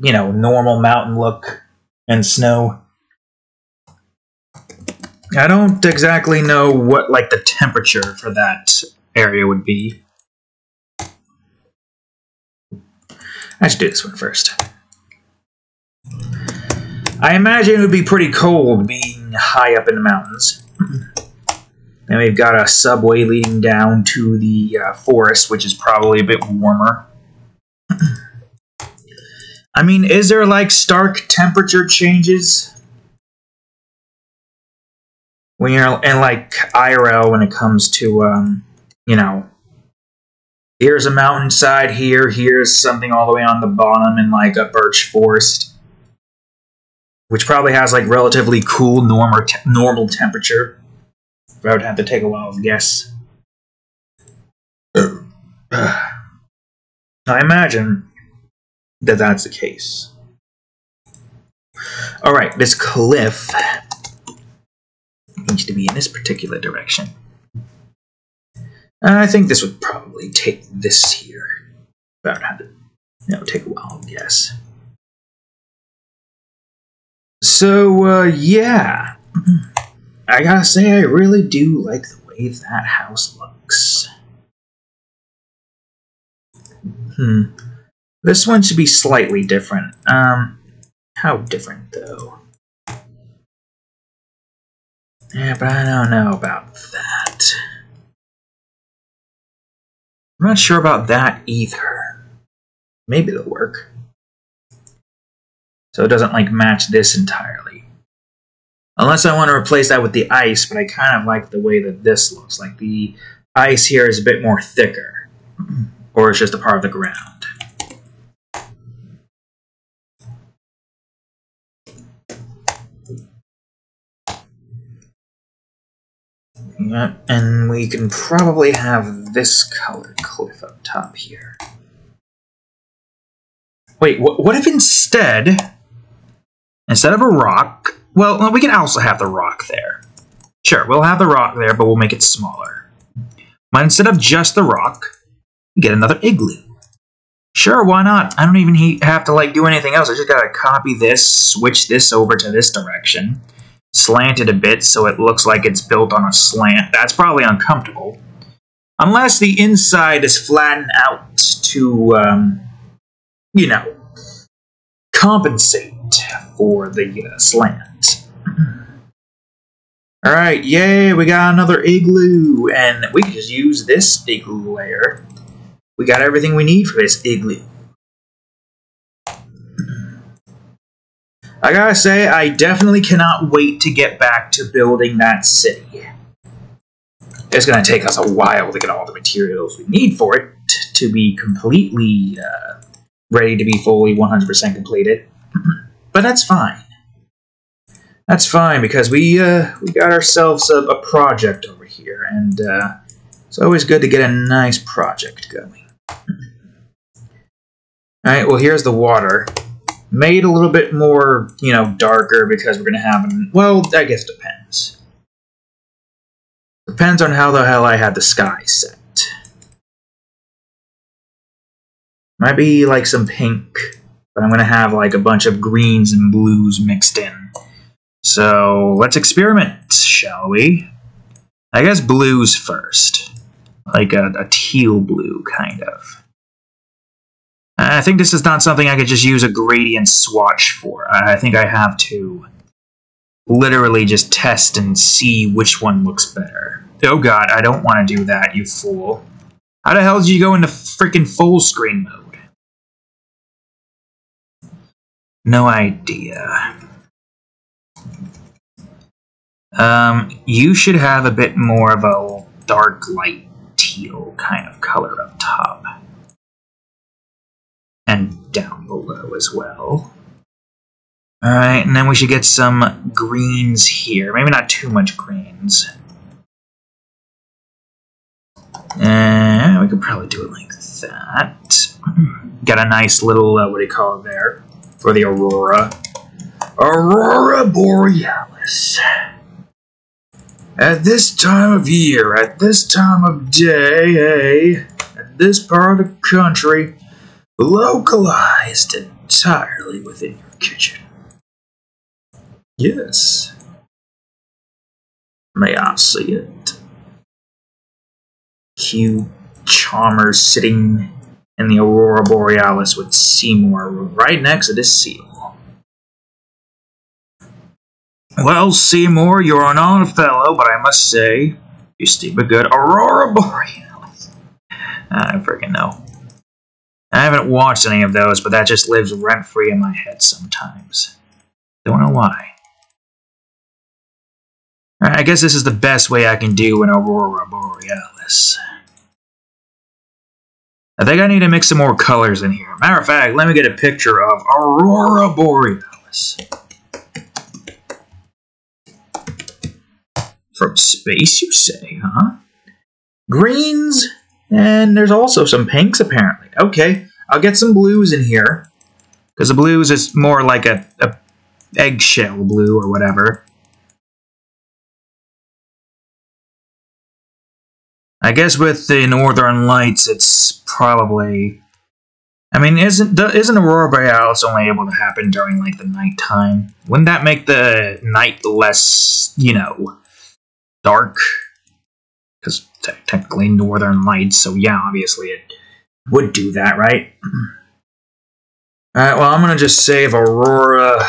you know, normal mountain look and snow. I don't exactly know what like the temperature for that area would be. I should do this one first. I imagine it would be pretty cold being high up in the mountains. And we've got a subway leading down to the forest, which is probably a bit warmer. I mean, is there like stark temperature changes when you're in like IRL when it comes to, you know, here's a mountainside here, here's something all the way on the bottom in like a birch forest, which probably has like relatively cool normal temperature. I would have to take a wild guess. I imagine that that's the case. Alright, this cliff needs to be in this particular direction. I think this would probably take this here. I would have to, you know, take a wild guess. So, yeah. I gotta say, I really do like the way that house looks. This one should be slightly different. How different, though? Yeah, but I don't know about that. I'm not sure about that either. Maybe it'll work. So it doesn't, like, match this entirely. Unless I want to replace that with the ice, but I kind of like the way that this looks. Like the ice here is a bit more thicker. Or it's just a part of the ground. Yeah, and we can probably have this colored cliff up top here. Wait, what if instead of a rock... Well, we can also have the rock there. Sure, we'll have the rock there, but we'll make it smaller. But instead of just the rock, we get another igloo. Sure, why not? I don't even have to like do anything else. I just gotta copy this, switch this over to this direction, slant it a bit so it looks like it's built on a slant. That's probably uncomfortable. Unless the inside is flattened out to, you know, compensate for the slant. Alright, yay, we got another igloo, and we can just use this igloo layer. We got everything we need for this igloo. I gotta say, I definitely cannot wait to get back to building that city. It's gonna take us a while to get all the materials we need for it to be completely ready to be fully 100% completed. But that's fine. That's fine, because we got ourselves a project over here, and it's always good to get a nice project going. Alright, well here's the water. Made a little bit more, you know, darker because we're going to have... Well, I guess it depends. Depends on how the hell I had the sky set. Might be like some pink, but I'm going to have like a bunch of greens and blues mixed in. So, let's experiment, shall we? I guess blues first. Like a teal blue, kind of. I think this is not something I could just use a gradient swatch for. I think I have to literally just test and see which one looks better. Oh god, I don't want to do that, you fool. How the hell did you go into freaking full screen mode? No idea. You should have a bit more of a dark light teal kind of color up top. And down below as well. Alright, and then we should get some greens here. Maybe not too much greens. And we could probably do it like that. Got a nice little, what do you call it there? For the aurora. Aurora Borealis. At this time of year, at this time of day, at this part of the country, localized entirely within your kitchen. Yes. May I see it? Hugh Chalmers sitting in the Aurora Borealis with Seymour right next to this seal. Well, Seymour, you're an odd fellow, but I must say, you steep a good Aurora Borealis. I freaking know. I haven't watched any of those, but that just lives rent-free in my head sometimes. Don't know why. I guess this is the best way I can do an Aurora Borealis. I think I need to mix some more colors in here. Matter of fact, let me get a picture of Aurora Borealis. From space, you say, huh? Greens, and there's also some pinks, apparently. Okay, I'll get some blues in here. Because the blues is more like a eggshell blue or whatever. I guess with the Northern Lights, it's probably... I mean, isn't Aurora Borealis only able to happen during, like, the nighttime? Wouldn't that make the night less, you know, dark? Because technically Northern Lights, so yeah, obviously it would do that, right? Alright, well, I'm going to just save Aurora,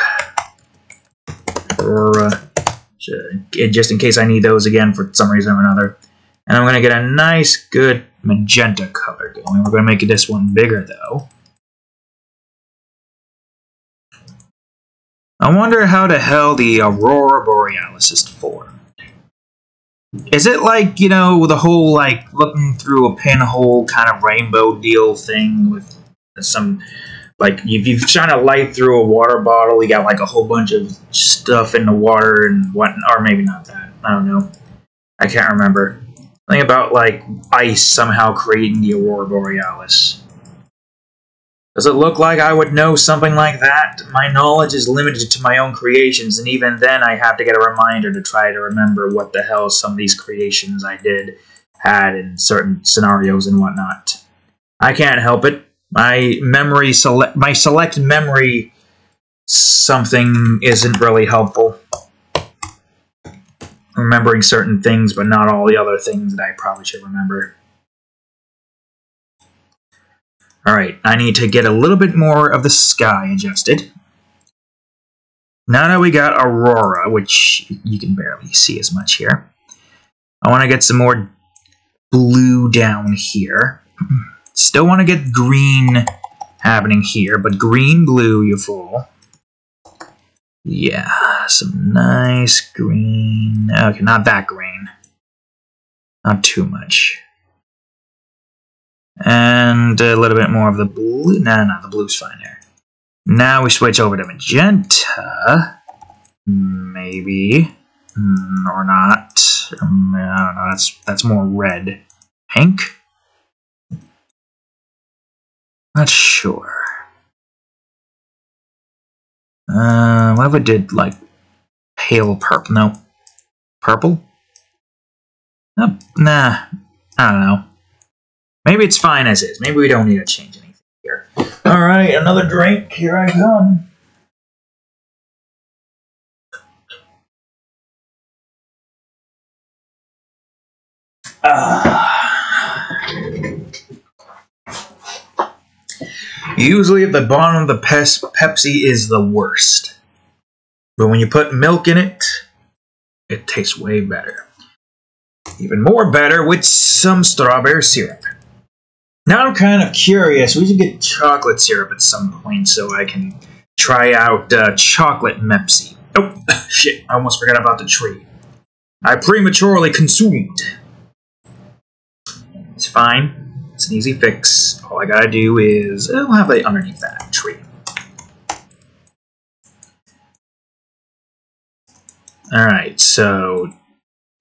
just in case I need those again for some reason or another. And I'm going to get a nice, good magenta color going. We're going to make this one bigger, though. I wonder how the hell the Aurora Borealis is formed. Is it like, you know, the whole, like, looking through a pinhole kind of rainbow deal thing with some, like, if you shine a light through a water bottle, you got, like, a whole bunch of stuff in the water and whatnot, or maybe not that. I don't know. I can't remember. Something about, like, ice somehow creating the Aurora Borealis. Does it look like I would know something like that? My knowledge is limited to my own creations, and even then I have to get a reminder to try to remember what the hell some of these creations I did had in certain scenarios and whatnot. I can't help it. My select memory something isn't really helpful. Remembering certain things, but not all the other things that I probably should remember. Alright, I need to get a little bit more of the sky adjusted. Now that we got Aurora, which you can barely see as much here, I want to get some more blue down here. Still want to get green happening here, but green-blue, you fool. Yeah, some nice green. Okay, not that green. Not too much. And a little bit more of the blue. No, the blue's fine there. Now we switch over to magenta. Maybe. Or not. I don't know, that's more red. Pink? Not sure. What if I did, like, pale purple? No. Purple? No, nah. I don't know. Maybe it's fine as is. Maybe we don't need to change anything here. Alright, another drink. Here I come. Usually at the bottom of the Pepsi is the worst. But when you put milk in it, it tastes way better. Even more better with some strawberry syrup. Now I'm kind of curious. We should get chocolate syrup at some point so I can try out chocolate Mepsi. Oh, shit. I almost forgot about the tree. I prematurely consumed. It's fine. It's an easy fix. All I gotta do is... I'll have it underneath that tree. Alright, so...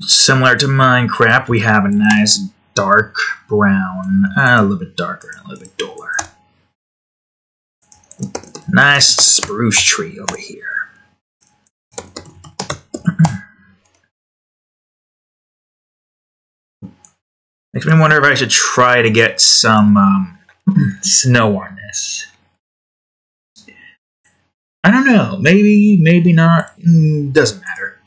Similar to Minecraft, we have a nice dark brown, a little bit darker, a little bit duller. Nice spruce tree over here. Makes me wonder if I should try to get some snow on this. I don't know. Maybe, maybe not. Doesn't matter.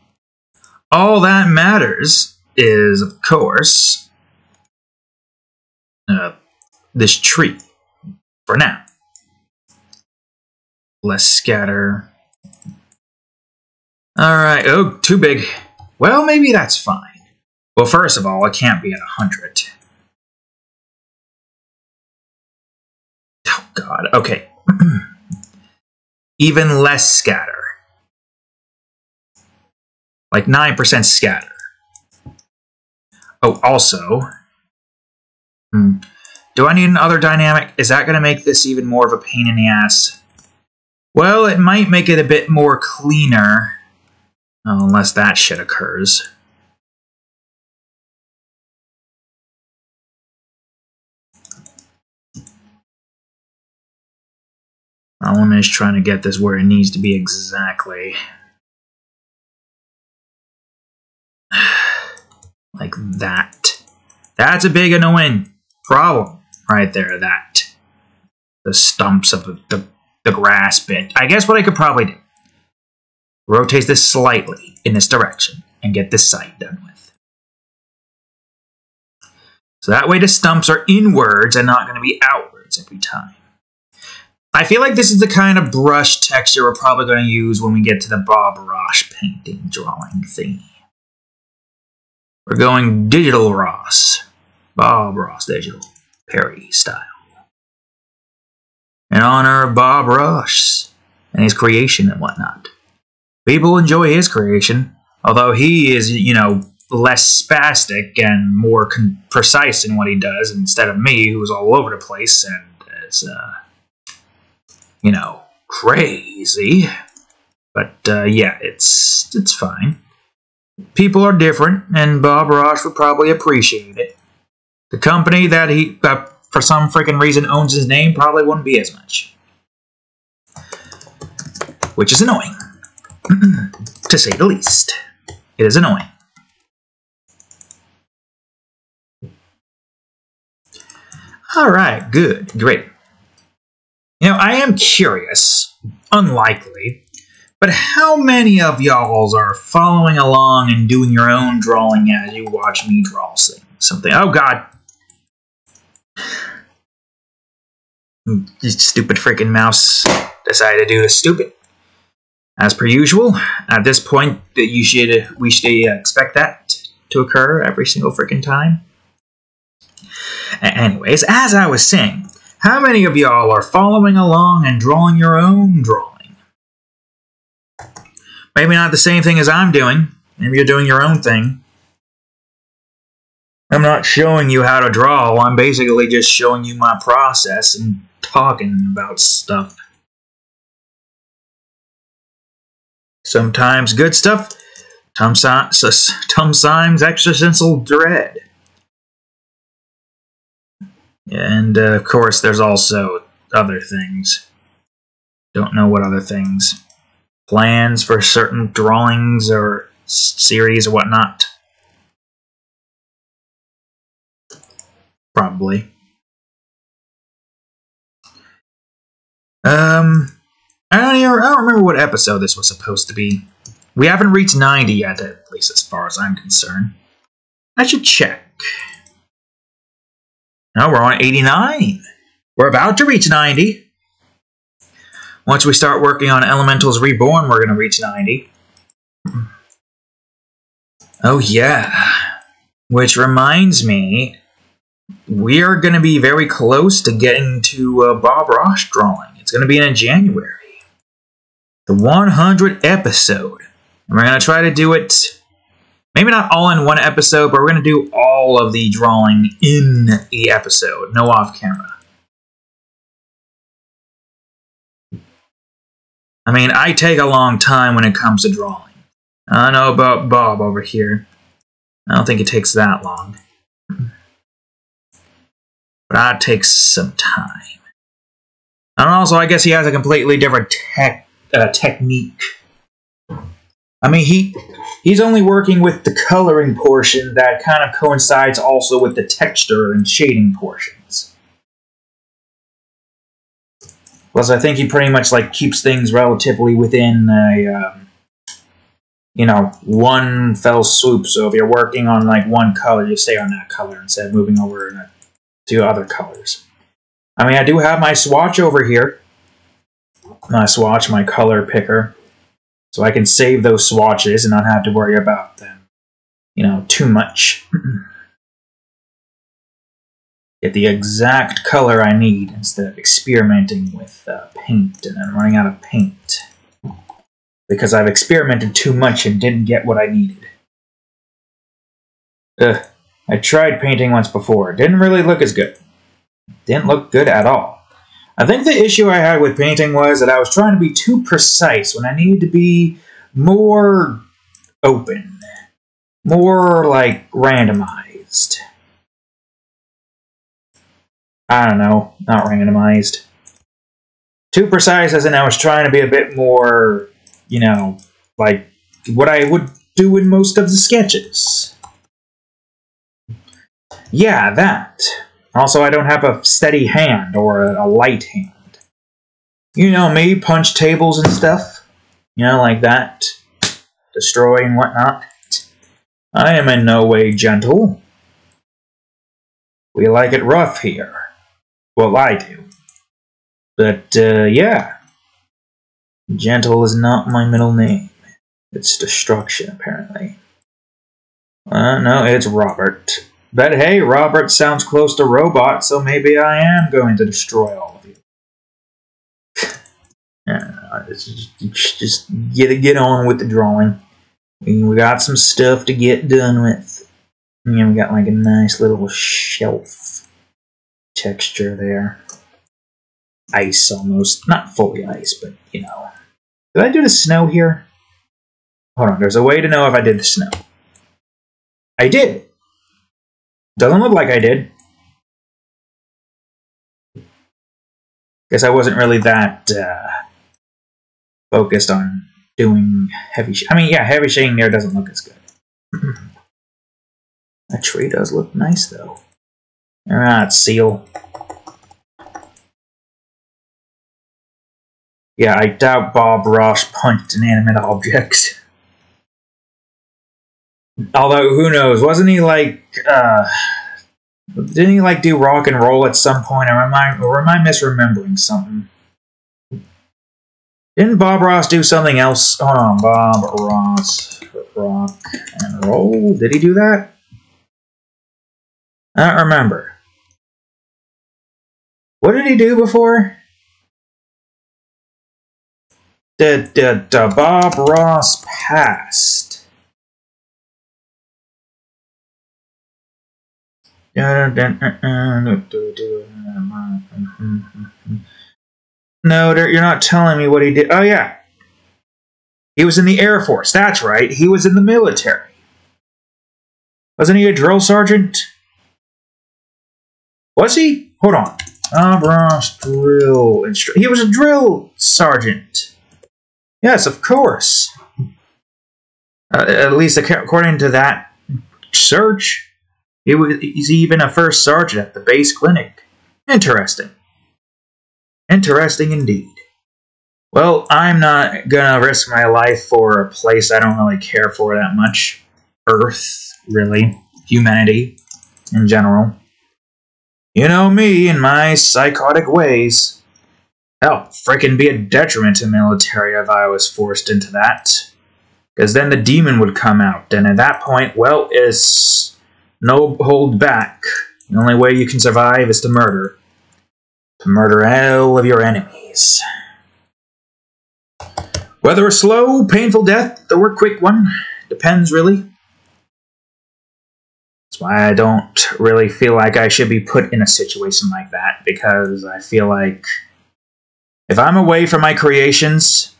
All that matters is, of course, this tree. For now. Less scatter. Alright. Oh, too big. Well, maybe that's fine. Well, first of all, it can't be at 100. Oh, God. Okay. Even less scatter. Like 9% scatter. Oh, also... Do I need another dynamic? Is that going to make this even more of a pain in the ass? Well, it might make it a bit more cleaner. Oh, unless that shit occurs. I'm just trying to get this where it needs to be exactly. Like that. That's a big annoying problem right there, that. The stumps of the grass bit. I guess what I could probably do. Rotate this slightly in this direction and get this side done with. So that way the stumps are inwards and not going to be outwards every time. I feel like this is the kind of brush texture we're probably going to use when we get to the Bob Ross painting drawing thingy. We're going digital Ross. Bob Ross digital. Perry style. In honor of Bob Ross and his creation and whatnot. People enjoy his creation, although he is, you know, less spastic and more precise in what he does instead of me, who's all over the place and is, you know, crazy. But yeah, it's fine. People are different, and Bob Ross would probably appreciate it. The company that he, for some freaking reason, owns his name probably wouldn't be as much. Which is annoying. To say the least. It is annoying. Alright, good, great. You know, I am curious, unlikely, but how many of y'all are following along and doing your own drawing as you watch me draw something? Oh, God. You stupid freaking mouse decided to do the stupid. As per usual, at this point, we should expect that to occur every single freaking time. Anyways, as I was saying, how many of y'all are following along and drawing your own drawing? Maybe not the same thing as I'm doing. Maybe you're doing your own thing. I'm not showing you how to draw. I'm basically just showing you my process and talking about stuff. Sometimes good stuff, sometimes existential dread. And, of course, there's also other things. Don't know what other things. Plans for certain drawings or series or whatnot. Probably. I don't remember what episode this was supposed to be. We haven't reached 90 yet, at least as far as I'm concerned. I should check. No, we're on 89. We're about to reach 90. Once we start working on Elementals Reborn, we're going to reach 90. Oh, yeah. Which reminds me, we are going to be very close to getting to Bob Ross drawing. It's going to be in January. The 100th episode. And we're going to try to do it, maybe not all in one episode, but we're going to do all of the drawing in the episode. No off camera. I mean, I take a long time when it comes to drawing. I don't know about Bob over here. I don't think it takes that long. But that takes some time. And also, I guess he has a completely different technique I mean, he's only working with the coloring portion that kind of coincides also with the texture and shading portions. Plus, I think he pretty much like keeps things relatively within a, one fell swoop. So if you're working on like one color, you stay on that color instead of moving over to other colors. I mean, I do have my swatch over here. My swatch, my color picker. So I can save those swatches and not have to worry about them, too much. Get the exact color I need instead of experimenting with paint and then running out of paint. Because I've experimented too much and didn't get what I needed. I tried painting once before. Didn't really look as good. Didn't look good at all. I think the issue I had with painting was that I was trying to be too precise when I needed to be more open. More, like, randomized. I don't know, not randomized. Too precise as in I was trying to be a bit more, like what I would do in most of the sketches. Yeah, that. Also, I don't have a steady hand or a light hand. You know me, punch tables and stuff. Like that. Destroy and whatnot. I am in no way gentle. We like it rough here. Well, I do. But, yeah. Gentle is not my middle name. It's destruction, apparently. No, it's Robert. But hey, Robert sounds close to robot, so maybe I am going to destroy all of you. Just get on with the drawing. We got some stuff to get done with. We got like a nice little shelf texture there. Ice almost. Not fully ice, but Did I do the snow here? Hold on, there's a way to know if I did the snow. I did! Doesn't look like I did. Guess I wasn't really that focused on doing heavy heavy shading there doesn't look as good. That tree does look nice, though. Alright, seal. Yeah, I doubt Bob Ross punched inanimate objects. Although, who knows? Wasn't he like, didn't he like do rock and roll at some point? Or am I misremembering something? Didn't Bob Ross do something else? Hold on, Bob Ross, rock and roll? Did he do that? I don't remember. What did he do before? Did Bob Ross passed? No, you're not telling me what he did. Oh, yeah. He was in the Air Force. That's right. He was in the military. Wasn't he a drill sergeant? Was he? Hold on. Bob Ross, drill instructor. He was a drill sergeant. Yes, of course. At least according to that search. He's even a first sergeant at the base clinic. Interesting. Interesting indeed. Well, I'm not gonna risk my life for a place I don't really care for that much. Earth, really. Humanity, in general. You know me and my psychotic ways. Hell, frickin' be a detriment to the military if I was forced into that. Because then the demon would come out, and at that point, well, it's no hold back. The only way you can survive is to murder. To murder all of your enemies. Whether a slow, painful death or a quick one, depends really. That's why I don't really feel like I should be put in a situation like that, because I feel like if I'm away from my creations,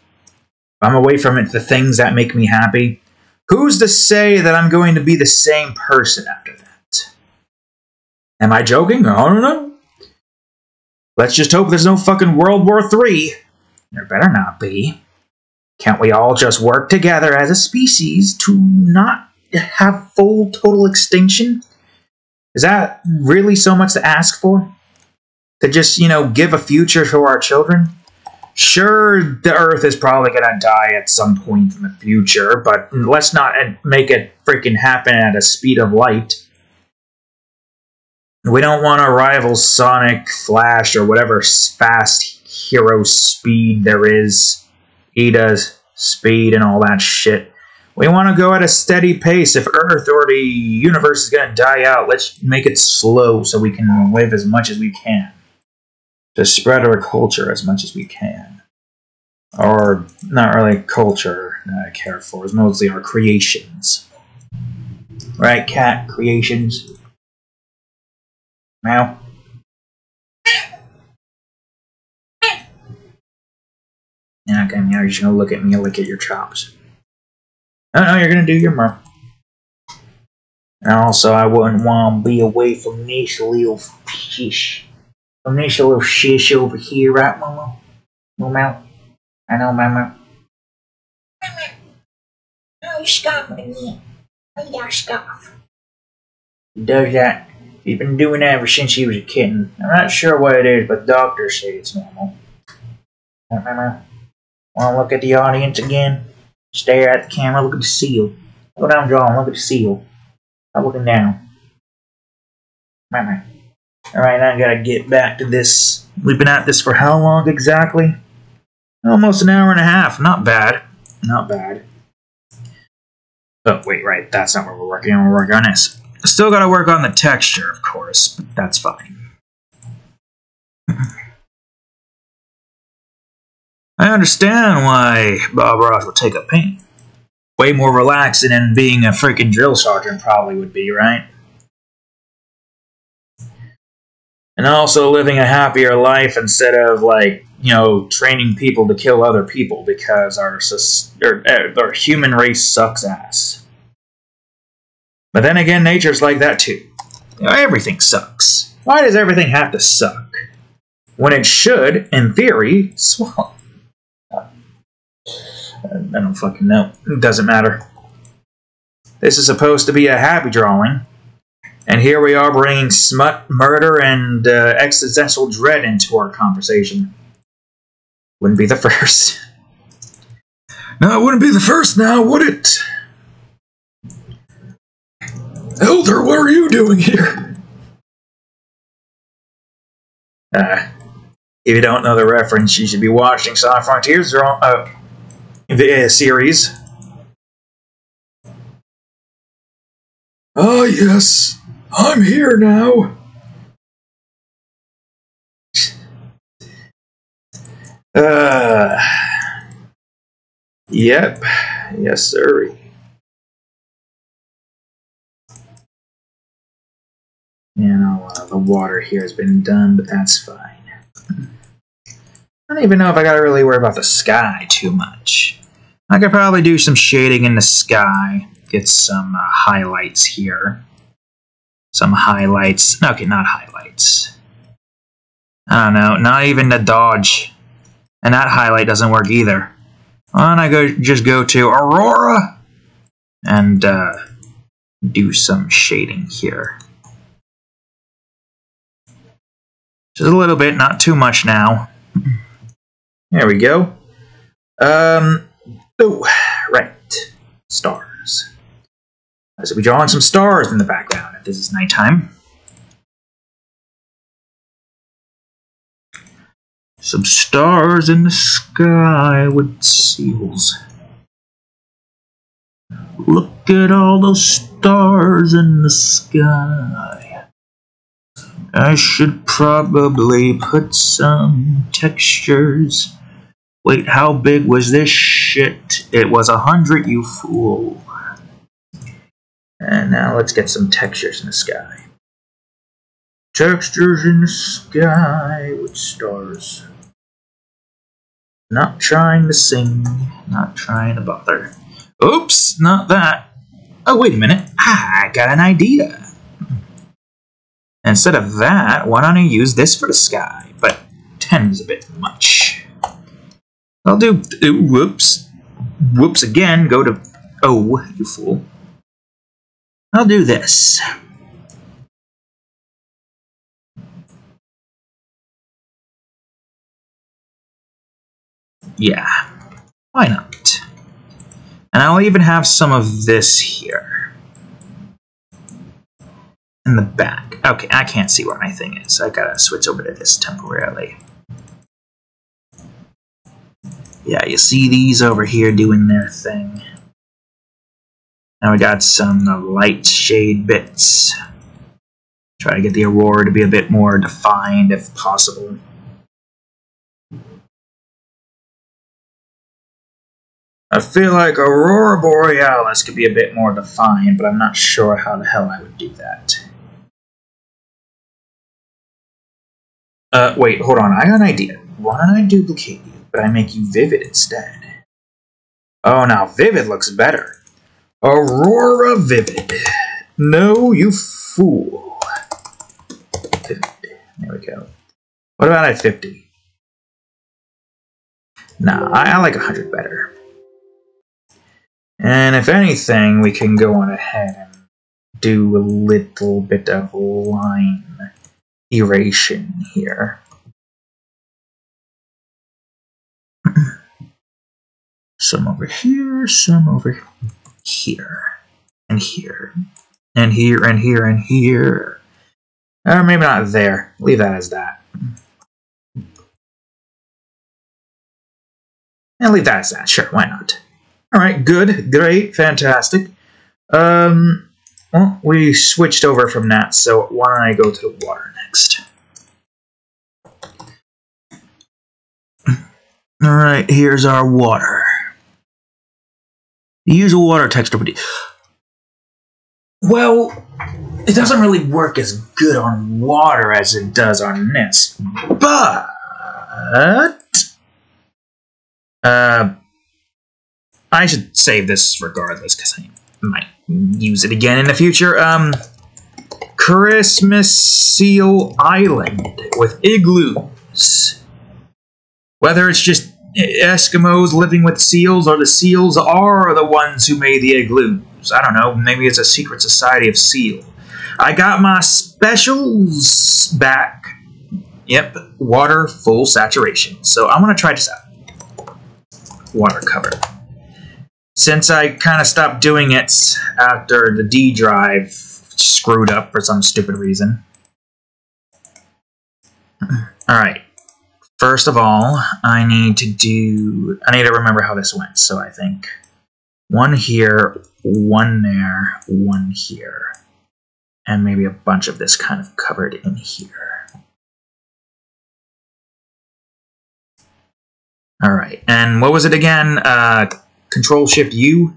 if I'm away from the things that make me happy, who's to say that I'm going to be the same person after that? Am I joking? I don't know. Let's just hope there's no fucking World War III. There better not be. Can't we all just work together as a species to not have full total extinction? Is that really so much to ask for? To just, give a future to our children? Sure, the Earth is probably gonna die at some point in the future, but let's not make it freaking happen at a speed of light. We don't want to rival Sonic, Flash, or whatever fast hero speed there is. Ida's speed and all that shit. We want to go at a steady pace. If Earth or the universe is going to die out, let's make it slow so we can live as much as we can. To spread our culture as much as we can. Or, not really culture that I care for. It's mostly our creations. Right, cat? Creations? Meow. Okay, now you're just gonna look at me and lick at your chops. No, you're gonna do your mom. And also, I wouldn't want to be away from this little shish. From this little shish over here, right, Mama? Mama? I know, Mama. Mama. Oh, you scoffing again. Oh, you scoff. He does that. He's been doing that ever since he was a kitten. I'm not sure what it is, but doctors say it's normal. Mama? Want to look at the audience again? Stare at the camera, look at the seal. Go down, John, look at the seal. I'm looking down. Alright, I gotta get back to this. We've been at this for how long exactly? Almost an hour and a half. Not bad. Not bad. Oh, wait, right. That's not what we're working on. We're working on this. Still gotta work on the texture, of course, but that's fine. I understand why Bob Ross would take up paint. Way more relaxing than being a freaking drill sergeant probably would be, right? And also living a happier life instead of, training people to kill other people because our human race sucks ass. But then again, nature's like that too. Everything sucks. Why does everything have to suck? When it should, in theory, swallow. I don't fucking know. It doesn't matter. This is supposed to be a happy drawing. And here we are bringing smut, murder, and existential dread into our conversation. Wouldn't be the first. No, it wouldn't be the first now, would it? Elder, what are you doing here? If you don't know the reference, you should be watching Sonic Frontiers the series. Oh, yes. I'm here now. Yep. Yes, sir. The water here has been done, but that's fine. I don't even know if I gotta really worry about the sky too much. I could probably do some shading in the sky. Get some highlights here. Some highlights. Okay, not highlights. I don't know. Not even the dodge. And that highlight doesn't work either. Why don't I just go to Aurora and do some shading here. Just a little bit, not too much now. There we go. Oh, right. Stars. I should be drawing some stars in the background if this is nighttime. Some stars in the sky with seals. Look at all those stars in the sky. I should probably put some textures. Wait, how big was this shit? It was 100, you fool. And now let's get some textures in the sky. Textures in the sky with stars. Not trying to sing, not trying to bother. Oops, not that. Oh, wait a minute. I got an idea. Instead of that, why don't I use this for the sky? But 10 is a bit much. I'll do, whoops. whoops, again, go to... Oh, you fool. I'll do this. Yeah, why not? And I'll even have some of this here. In the back. Okay, I can't see where my thing is. I gotta switch over to this temporarily. Yeah, you see these over here doing their thing. Now we got some light shade bits. Try to get the aurora to be a bit more defined if possible. I feel like Aurora Borealis could be a bit more defined, but I'm not sure how the hell I would do that. Wait, hold on, I got an idea. Why don't I duplicate you, but I make you vivid instead? Oh, now vivid looks better. Aurora Vivid. No, you fool. Vivid. There we go. What about at 50? Nah, I like 100 better. And if anything, we can go on ahead and do a little bit of line erasure here. Some over here, some over here, and here, and here, and here, and here. Or maybe not there. Leave that as that. And leave that as that. Sure, why not? Alright, good, great, fantastic. Well, we switched over from that, so why don't I go to the water next? Alright, here's our water. The usual water texture. Well, it doesn't really work as good on water as it does on this, but I should save this regardless because I might use it again in the future. Christmas Seal Island with igloos. Whether it's just Eskimos living with seals or the seals are the ones who made the igloos. I don't know, maybe it's a secret society of seal. I got my specials back. Yep, water full saturation. So I'm going to try this out. Water cover. Since I kind of stopped doing it after the D drive screwed up for some stupid reason. Alright. First of all, I need to remember how this went. So I think one here, one there, one here. And maybe a bunch of this kind of covered in here. Alright, and what was it again? Control-Shift-U?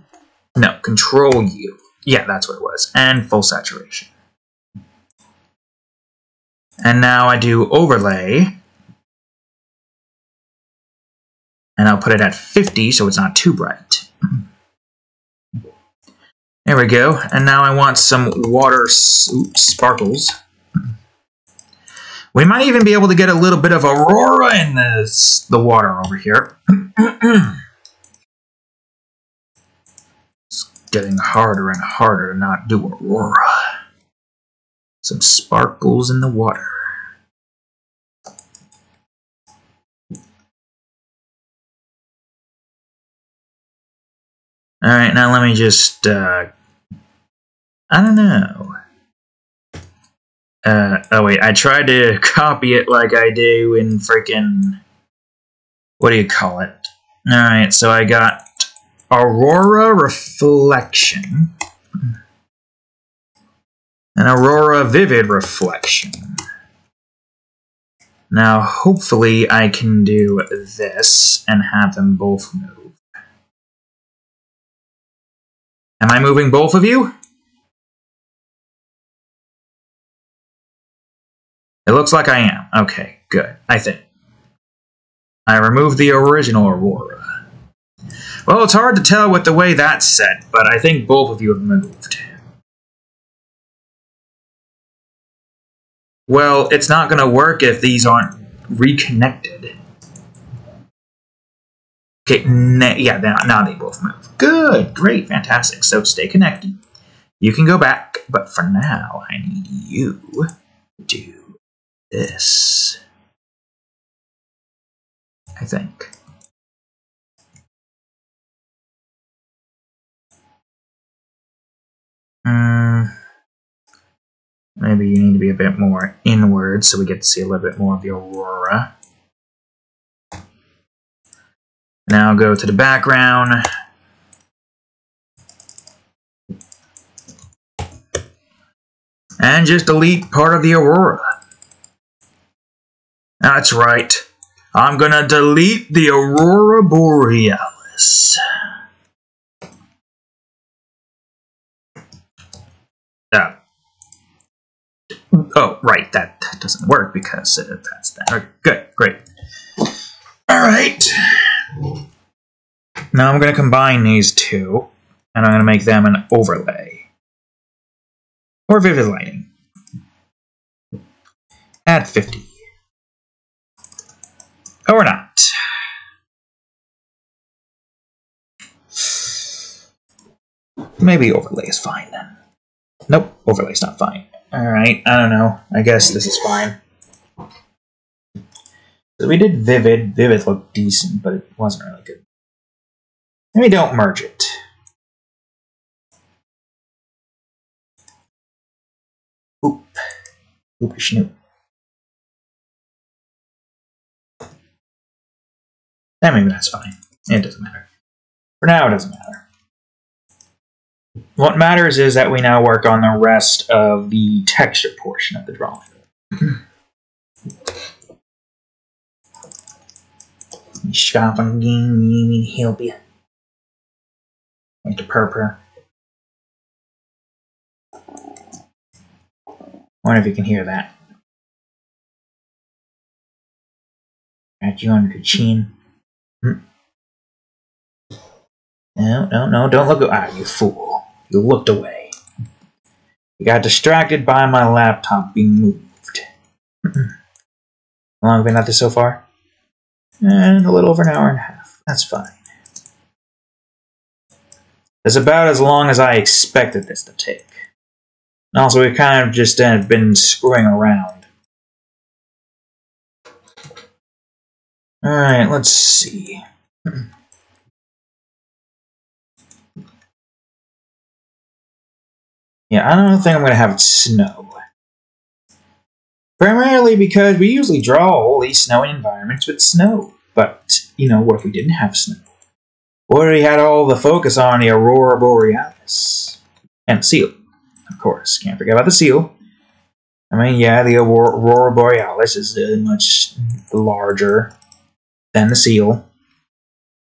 No, Control-U. Yeah, that's what it was. And full saturation. And now I do overlay. And I'll put it at 50 so it's not too bright. There we go. And now I want some water sparkles. We might even be able to get a little bit of aurora in the water over here. It's getting harder and harder to not do aurora. Some sparkles in the water. Alright, now let me just, I don't know. Oh wait, I tried to copy it like I do in freaking, what do you call it? Alright, so I got Aurora Reflection. And Aurora Vivid Reflection. Now, hopefully I can do this and have them both move. Am I moving both of you? It looks like I am. Okay, good. I think. I removed the original Aurora. Well, it's hard to tell with the way that's set, but I think both of you have moved. Well, it's not going to work if these aren't reconnected. Okay, yeah, now they both move. Good, great, fantastic. So stay connected. You can go back, but for now, I need you to do this. I think. Maybe you need to be a bit more inward so we get to see a little bit more of the aurora. Now go to the background. And just delete part of the aurora. That's right. I'm gonna delete the aurora borealis. Oh, right, that doesn't work because that's that. Okay, good, great. All right. Now I'm going to combine these two, and I'm going to make them an overlay. Or vivid lighting. Add 50. Or not. Maybe overlay is fine then. Nope, overlay's not fine. Alright, I don't know. I guess this is fine. So we did Vivid. Vivid looked decent, but it wasn't really good. Maybe don't merge it. Oop. Oopie schnoop. Maybe that's fine. It doesn't matter. For now, it doesn't matter. What matters is that we now work on the rest of the texture portion of the drawing. Help you. Into purple. Wonder if you can hear that. Got you under the chin. No, don't look. Ah, you fool. You looked away. You got distracted by my laptop being moved. How long have we been at this so far? And a little over an hour and a half. That's fine. It's about as long as I expected this to take. And also, we've kind of just been screwing around. Alright, let's see. Yeah, I don't think I'm going to have it snow. Primarily because we usually draw all these snowy environments with snow. But, you know, what if we didn't have snow? What if we had all the focus on the aurora borealis? And the seal, of course. Can't forget about the seal. I mean, yeah, the aurora borealis is much larger than the seal.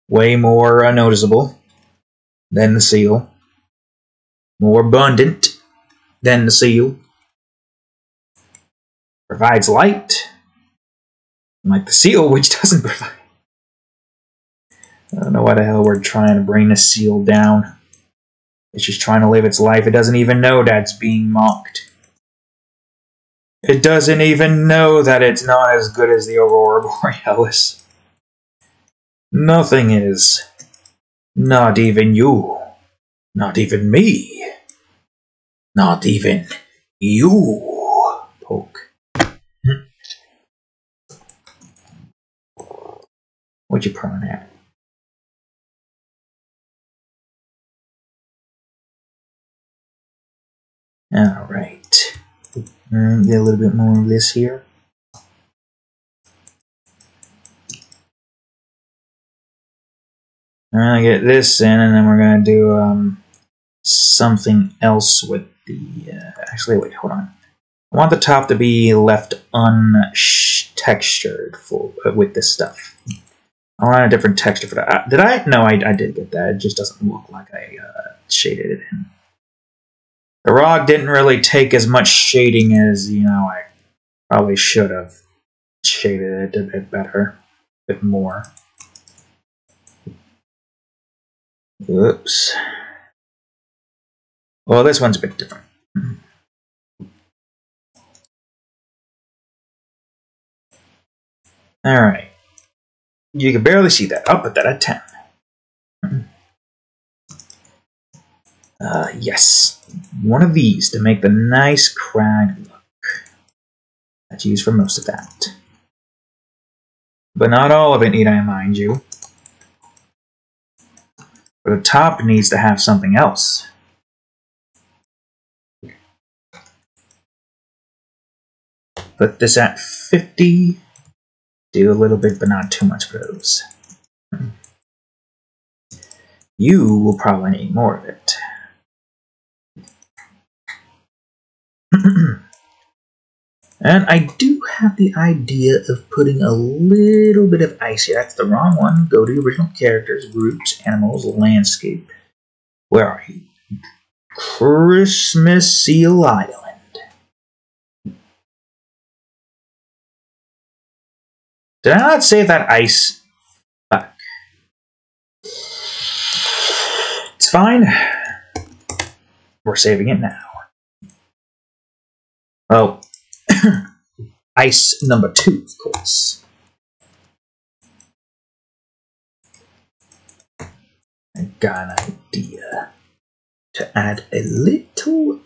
Way more noticeable than the seal. More abundant than the seal. Provides light. Like the seal, which doesn't provide. I don't know why the hell we're trying to bring the seal down. It's just trying to live its life. It doesn't even know that's being mocked. It doesn't even know that it's not as good as the aurora borealis. Nothing is. Not even you. Not even me. Not even you. Poke. What'd you put on that? Alright. Get a little bit more of this here. I'm gonna get this in, and then we're gonna do something else with the. Actually, wait, hold on. I want the top to be left untextured with this stuff. I want a different texture for that. Did I? No, I did get that. It just doesn't look like I shaded it in. The rock didn't really take as much shading as, you know, I probably should have shaded it a bit better, a bit more. Oops. Well, this one's a bit different. Alright. You can barely see that. I'll put that at 10. Yes. One of these to make the nice crag look. That's used for most of that. But not all of it, need I mind you. But the top needs to have something else. Put this at 50. Do a little bit, but not too much for those. You will probably need more of it. And I do have the idea of putting a little bit of ice here. That's the wrong one. Go to the original characters, groups, animals, landscape. Where are you? Christmas Seal Island. Did I not save that ice? Fuck. It's fine. We're saving it now. Oh. Ice number 2, of course. I got an idea to add a little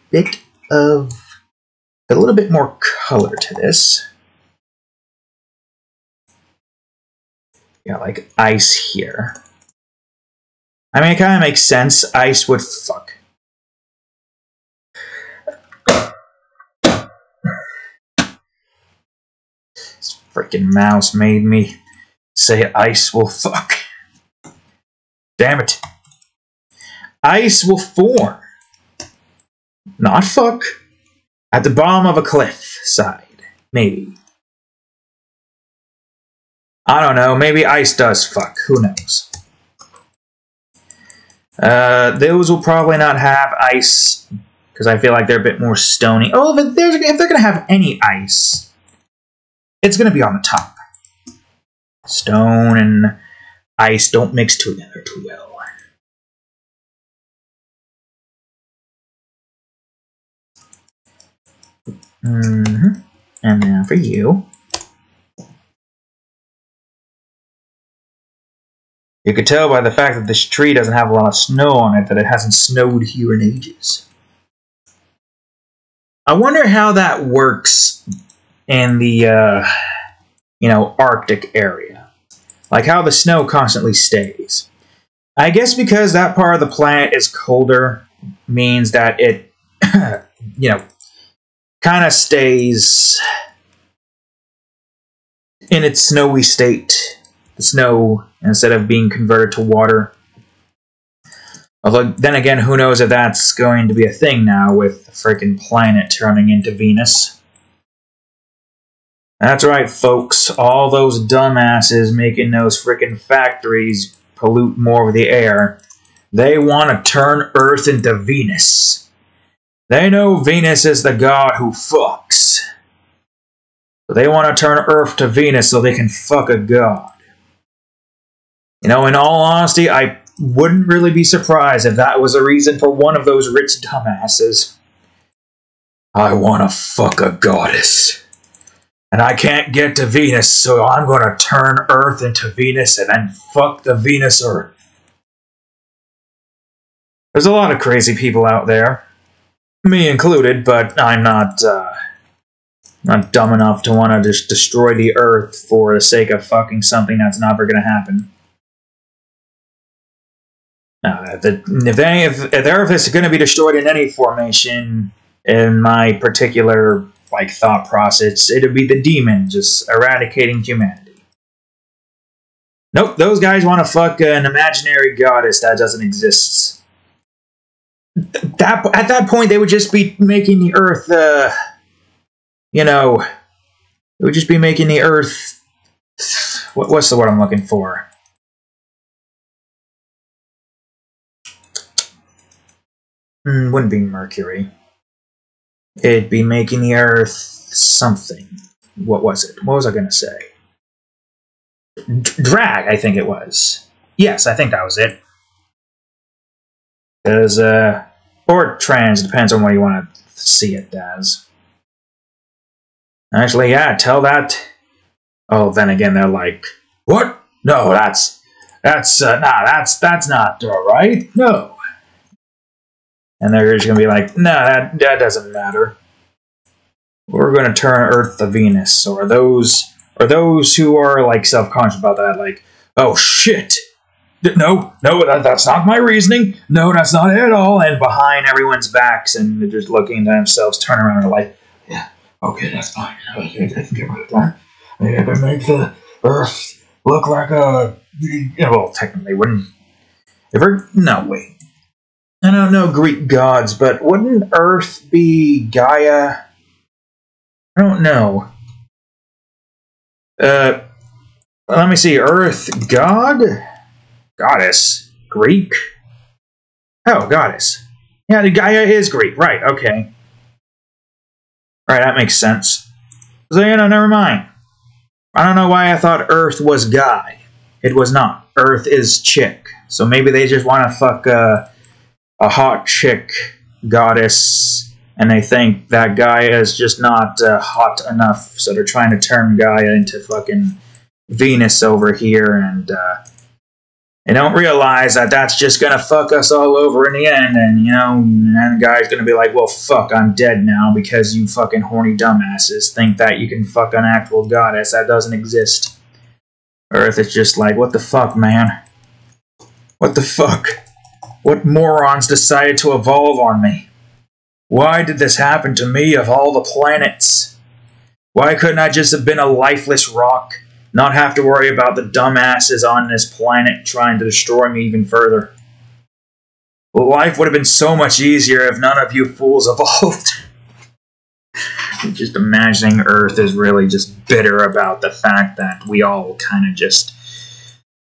bit more color to this. Yeah, like ice here. I mean, it kind of makes sense. Ice would fuck. This freaking mouse made me say ice will fuck. Damn it. Ice will form. Not fuck. At the bottom of a cliff side. Maybe. I don't know. Maybe ice does fuck. Who knows? Those will probably not have ice because I feel like they're a bit more stony. Oh, but if they're going to have any ice, it's going to be on the top. Stone and ice don't mix together too well. And now for you. You could tell by the fact that this tree doesn't have a lot of snow on it that it hasn't snowed here in ages. I wonder how that works in the, Arctic area. Like how the snow constantly stays. I guess because that part of the planet is colder means that it, kind of stays in its snowy state. The snow, instead of being converted to water. Although, then again, who knows if that's going to be a thing now with the freaking planet turning into Venus. That's right, folks. All those dumbasses making those freaking factories pollute more of the air. They want to turn Earth into Venus. They know Venus is the god who fucks. So they want to turn Earth to Venus so they can fuck a god. In all honesty, I wouldn't really be surprised if that was a reason for one of those rich dumbasses. I want to fuck a goddess. And I can't get to Venus, so I'm going to turn Earth into Venus and then fuck the Venus Earth. There's a lot of crazy people out there. Me included, but I'm not dumb enough to want to just destroy the Earth for the sake of fucking something that's never going to happen. If the Earth is going to be destroyed in any formation, in my particular thought process, it would be the demon just eradicating humanity. Nope, those guys want to fuck an imaginary goddess that doesn't exist. At that point, they would just be making the Earth, it would just be making the Earth. What's the word I'm looking for? Wouldn't be Mercury. It'd be making the Earth something. What was it? What was I going to say? Drag, I think it was. Yes, I think that was it. Because, or trans, depends on what you want to see it as. Actually, yeah, tell that. Oh, then again, they're like, what? no, that's not right. No. And they're just gonna be like, no, that doesn't matter. We're gonna turn Earth to Venus, or those who are like self-conscious about that, like, oh shit. No, that's not my reasoning. No, that's not it at all. And behind everyone's backs, and they're just looking at themselves, turn around and are like, yeah, okay, that's fine. I can get rid of that. Maybe I can make the Earth look like a... Well, technically, wouldn't... No, wait. I don't know Greek gods, but wouldn't Earth be Gaia? I don't know. Let me see. Earth, God? Goddess. Greek? Oh, goddess. Yeah, the Gaia is Greek. Right, okay. Right, that makes sense. So, never mind. I don't know why I thought Earth was guy. It was not. Earth is chick. So maybe they just want to fuck a hot chick goddess, and they think that Gaia is just not hot enough, so they're trying to turn Gaia into fucking Venus over here, and they don't realize that that's just gonna fuck us all over in the end, and and the guy's gonna be like, well, fuck, I'm dead now because you fucking horny dumbasses think that you can fuck an actual goddess. That doesn't exist. Earth is just like, what the fuck, man? What the fuck? What morons decided to evolve on me? Why did this happen to me of all the planets? Why couldn't I just have been a lifeless rock? Not have to worry about the dumbasses on this planet trying to destroy me even further. Well, life would have been so much easier if none of you fools evolved. Just imagining Earth is really just bitter about the fact that we all kind of just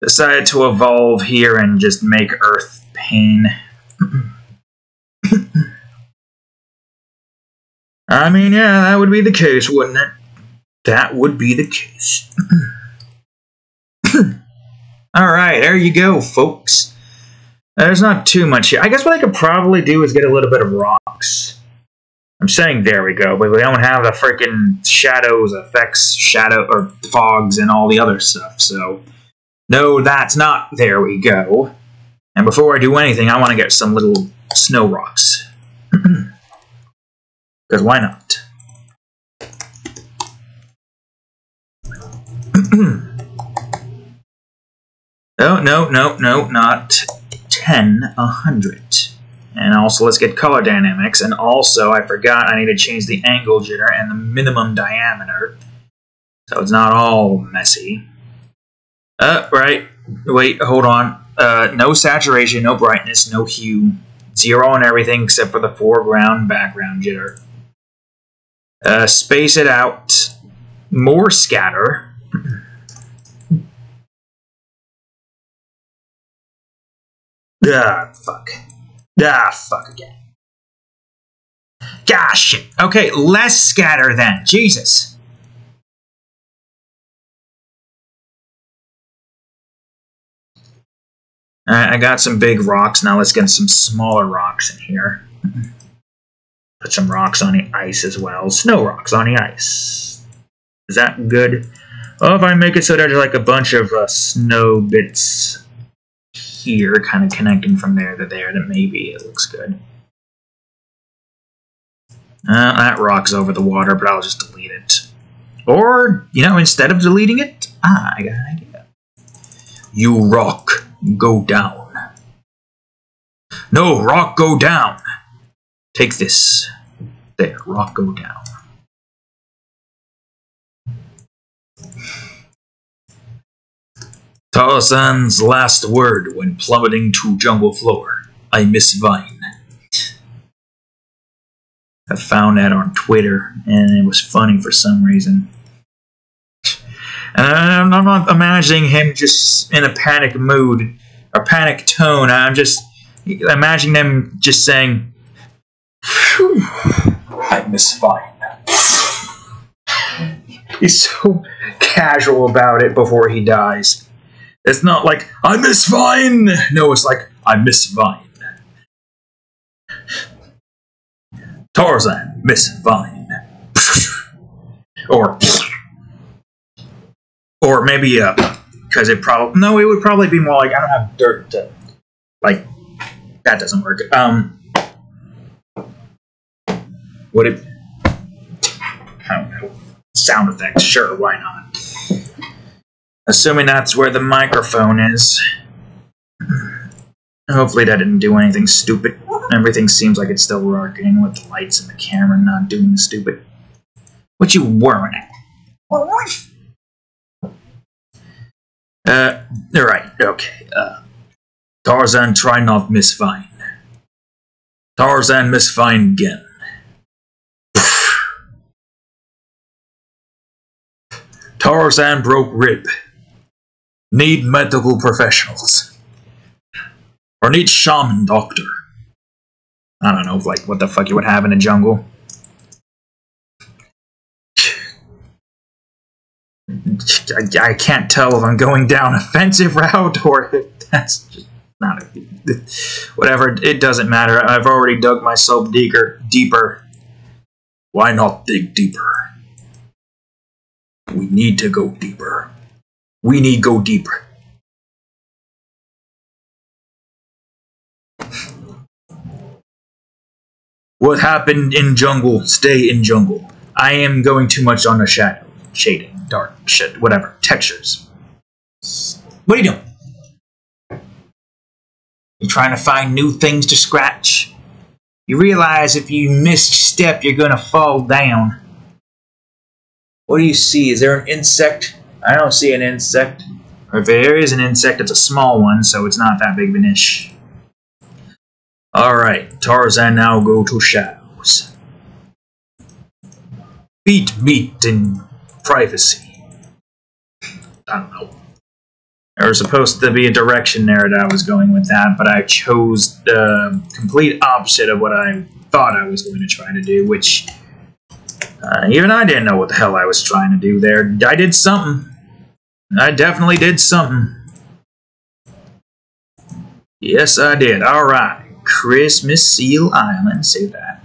decided to evolve here and just make Earth pain. I mean, yeah, that would be the case, wouldn't it? That would be the case. Alright, there you go, folks. There's not too much here. I guess what I could probably do is get a little bit of rocks. I'm saying there we go, but we don't have the freaking shadows, effects, or fogs, and all the other stuff, so... No, that's not there we go. And before I do anything, I want to get some little snow rocks. Because why not? Oh, no, not 10, 100. And also, let's get color dynamics. And also, I forgot I need to change the angle jitter and the minimum diameter. So it's not all messy. Right. Wait, hold on. No saturation, no brightness, no hue. 0 on everything except for the foreground, background jitter. Space it out. More scatter. Fuck. Fuck again. Gosh, shit. Okay, less scatter then. Jesus. Alright, I got some big rocks. Now let's get some smaller rocks in here. Put some rocks on the ice as well. Snow rocks on the ice. Is that good? Well, if I make it so there's like a bunch of snow bits here, kind of connecting from there to there, then maybe it looks good. That rock's over the water, but I'll just delete it. Or, instead of deleting it, I got an idea. You rock, go down. No, rock, go down. Take this. There, rock, go down. Tarzan's last word when plummeting to jungle floor. I miss Vine. I found that on Twitter, and it was funny for some reason. And I'm not imagining him just in a panic mood, or panic tone. I'm just imagining them just saying, I miss Vine. He's so casual about it before he dies. It's not like, I miss Vine! No, it's like, I miss Vine. Tarzan, miss Vine. Or maybe, because it probably it would probably be more like I don't have dirt to like that doesn't work. Would it? I don't know. Sound effects, sure, why not? Assuming that's where the microphone is. Hopefully that didn't do anything stupid. Everything seems like it's still working with the lights and the camera not doing stupid. What you whirring at? Right, okay. Tarzan, try not misfind. Tarzan, misfind again. Tarzan broke rib. Need medical professionals. Or need shaman doctor. I don't know, like what the fuck you would have in a jungle. I can't tell if I'm going down offensive route or if that's just not a... Whatever, it doesn't matter. I've already dug myself deeper. Why not dig deeper? We need to go deeper. We need to go deeper. What happened in jungle, stay in jungle. I am going too much on the shadow. Shading, dark, shit, whatever. Textures. What are you doing? You trying to find new things to scratch? You realize if you misstep, you're gonna fall down. What do you see? Is there an insect? I don't see an insect. Or if there is an insect, it's a small one, so it's not that big of an issue. Alright, Tarzan, now go to shadows. Beat meat in privacy. I don't know. There was supposed to be a direction there that I was going with that, but I chose the complete opposite of what I thought I was going to try to do, which even I didn't know what the hell I was trying to do there. I did something. I definitely did something. Yes, I did. Alright. Christmas Seal Island. Say that.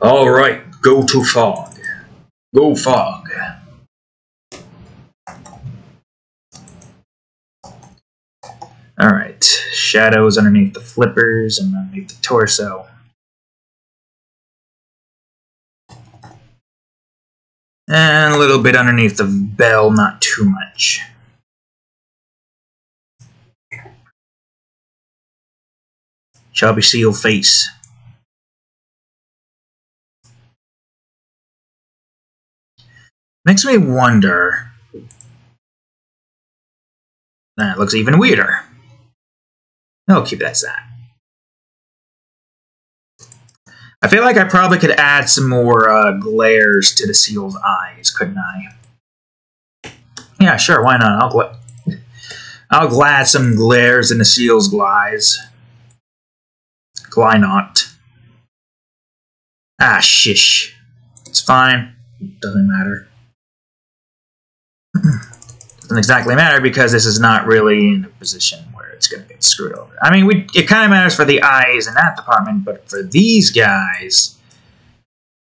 Alright. Go to fog. Go fog. Alright. Shadows underneath the flippers and underneath the torso. And a little bit underneath the bell, not too much. Chubby seal face. Makes me wonder. That looks even weirder. I'll keep that sad. I feel like I probably could add some more glares to the seal's eyes, couldn't I? Yeah, sure, why not? I'll glad some glares in the seal's eyes. Why not? Ah, shish. It's fine. Doesn't matter. Doesn't exactly matter because this is not really in a position where it's going to get screwed over. I mean, it kind of matters for the eyes in that department, but for these guys,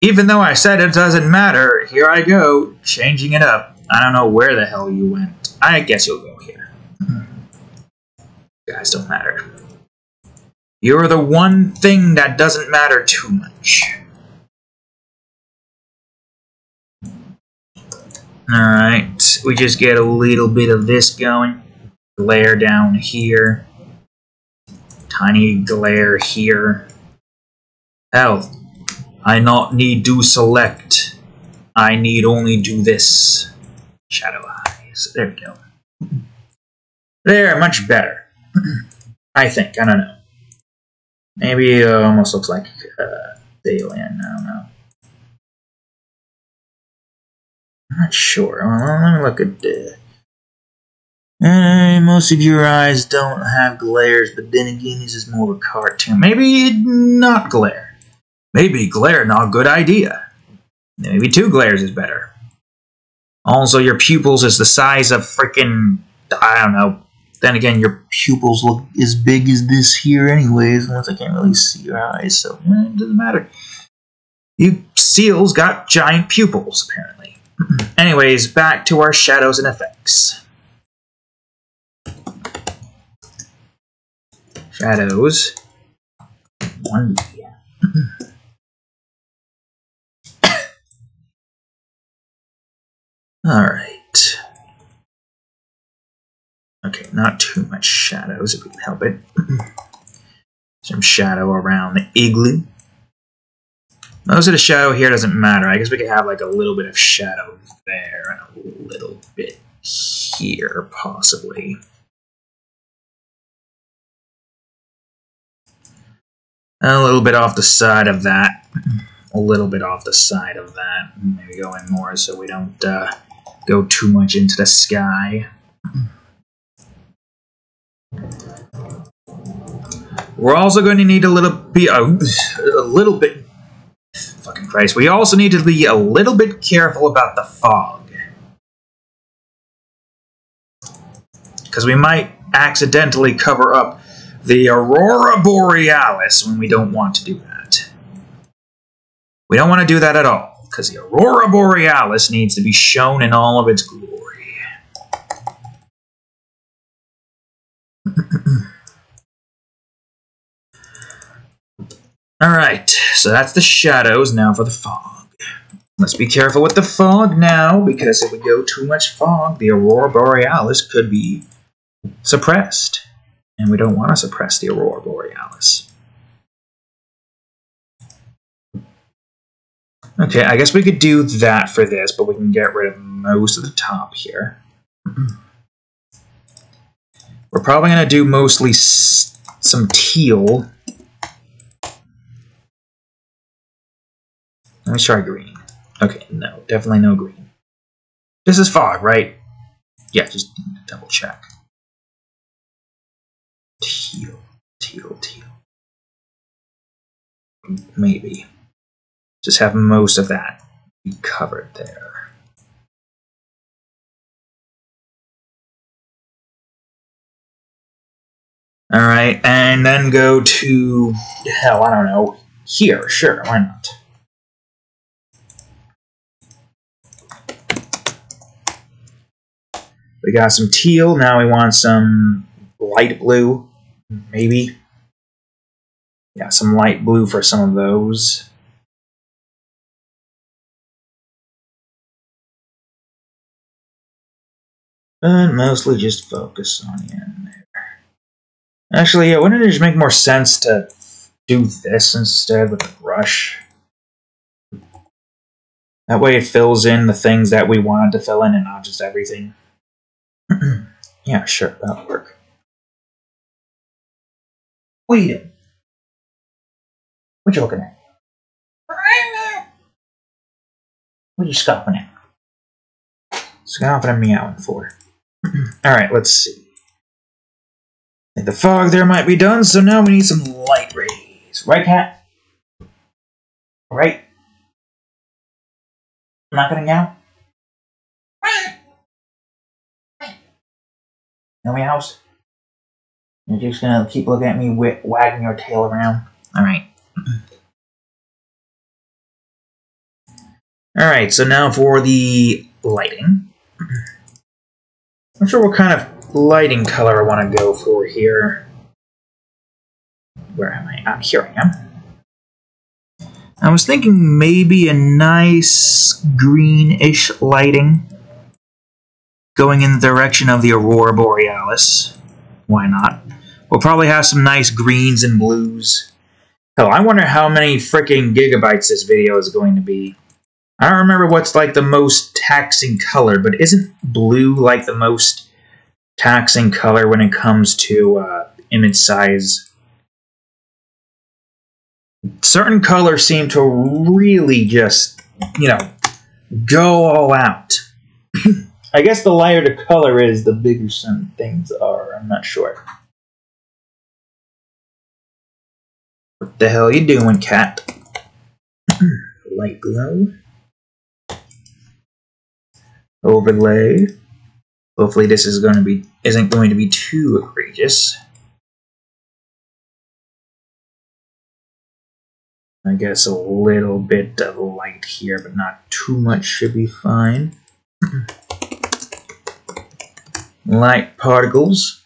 even though I said it doesn't matter, here I go, changing it up. I don't know where the hell you went. I guess you'll go here. You guys don't matter. You're the one thing that doesn't matter too much. Alright, we just get a little bit of this going. Glare down here. Tiny glare here. Hell, I not need to select. I need only do this. Shadow eyes. There we go. There, much better. I think, I don't know. Maybe it almost looks like alien, I don't know. I'm not sure. Let me look at the... most of your eyes don't have glares, but then again, this is more of a cartoon. Maybe not glare. Maybe glare, not a good idea. Maybe 2 glares is better. Also, your pupils is the size of freaking... I don't know. Then again, your pupils look as big as this here anyways, unless I can't really see your eyes, so it doesn't matter. You seals got giant pupils, apparently. Anyways, back to our shadows and effects. Shadows. 1D. Alright. Okay, not too much shadows if we can help it. Some shadow around the igloo. Most of the shadow here doesn't matter. I guess we could have like a little bit of shadow there and a little bit here, possibly. And a little bit off the side of that. A little bit off the side of that. Maybe going more so we don't go too much into the sky. We're also going to need a little bit. Fucking Christ! We also need to be a little bit careful about the fog, because we might accidentally cover up the aurora borealis when we don't want to do that. We don't want to do that at all, because the aurora borealis needs to be shown in all of its glory. Alright, so that's the shadows. Now for the fog. Let's be careful with the fog now, because if we go too much fog, the aurora borealis could be suppressed. And we don't want to suppress the aurora borealis. Okay, I guess we could do that for this, but we can get rid of most of the top here. We're probably going to do mostly some teal. Let me try green. Okay, no, definitely no green. This is fog, right? Yeah, just double check. Teal, teal, teal. Maybe. Just have most of that be covered there. Alright, and then go to, hell, I don't know, here, sure, why not? We got some teal, now we want some light blue, maybe. Yeah, some light blue for some of those. But mostly just focus on the end there. Actually, yeah, wouldn't it just make more sense to do this instead with the brush? That way it fills in the things that we wanted to fill in and not just everything. Yeah, sure, that'll work. Wait. What you looking at? What are you scoffing at? Scoffing and meowing for. Alright, let's see. The fog there might be done, so now we need some light rays. Right, cat? Right? I'm not gonna meow? No meows? You're just gonna keep looking at me wagging your tail around? Alright. Alright, so now for the lighting. I'm not sure what kind of lighting color I want to go for here. Where am I? Ah, here I am. I was thinking maybe a nice greenish lighting going in the direction of the aurora borealis. Why not? We'll probably have some nice greens and blues. Hell, I wonder how many freaking gigabytes this video is going to be. I don't remember what's like the most taxing color, but isn't blue like the most taxing color when it comes to image size? Certain colors seem to really just, you know, go all out. I guess the lighter the color is, the bigger some things are. I'm not sure. What the hell are you doing, cat? Light glow. Overlay. Hopefully this is isn't going to be too egregious. I guess a little bit of light here, but not too much should be fine. Light particles.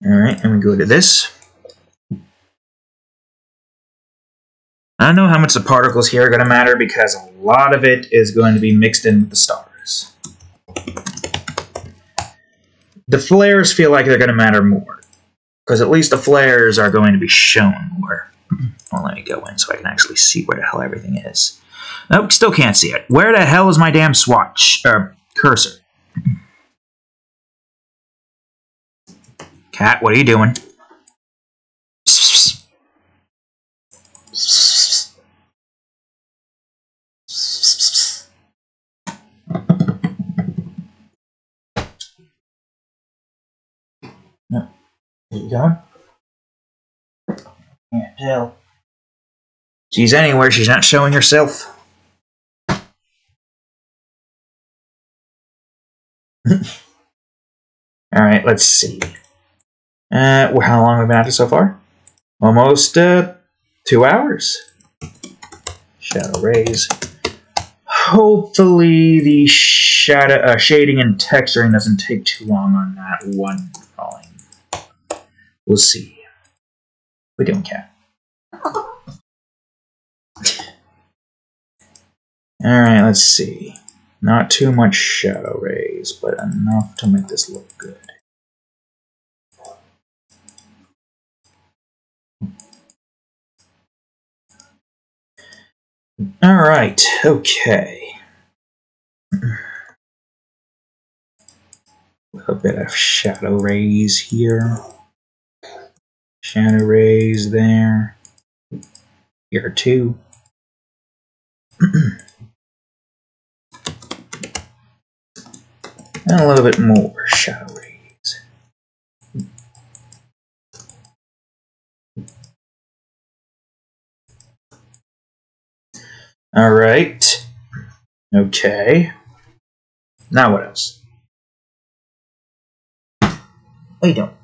Alright, and we go to this. I don't know how much the particles here are going to matter because a lot of it is going to be mixed in with the stars. The flares feel like they're going to matter more, because at least the flares are going to be shown more. Well, let me go in so I can actually see where the hell everything is. Nope, still can't see it. Where the hell is my damn swatch, cursor? Cat, what are you doing? No. There you go. Can't tell. She's anywhere, she's not showing herself. Alright, let's see. How long have we been at it so far? Almost 2 hours. Shadow rays. Hopefully the shading and texturing doesn't take too long on that one drawing. We'll see. What are we doing, cat? Alright, let's see. Not too much shadow rays, but enough to make this look good. Alright, okay. A bit of shadow rays here. Shadow rays there. Here too. And a little bit more shadow rays. Alright. Okay. Now what else? What are you doing?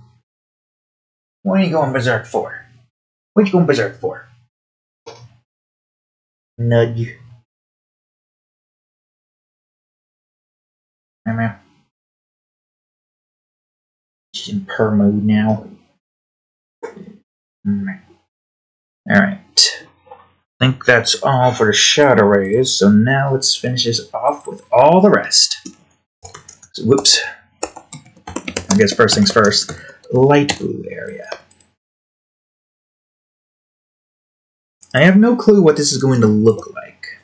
What are you going berserk for? What are you going berserk for? Nudge. She's in purr mode now. Alright. I think that's all for the shadow rays, so now let's finish this off with all the rest. So, whoops. I guess first things first. Light blue area. I have no clue what this is going to look like.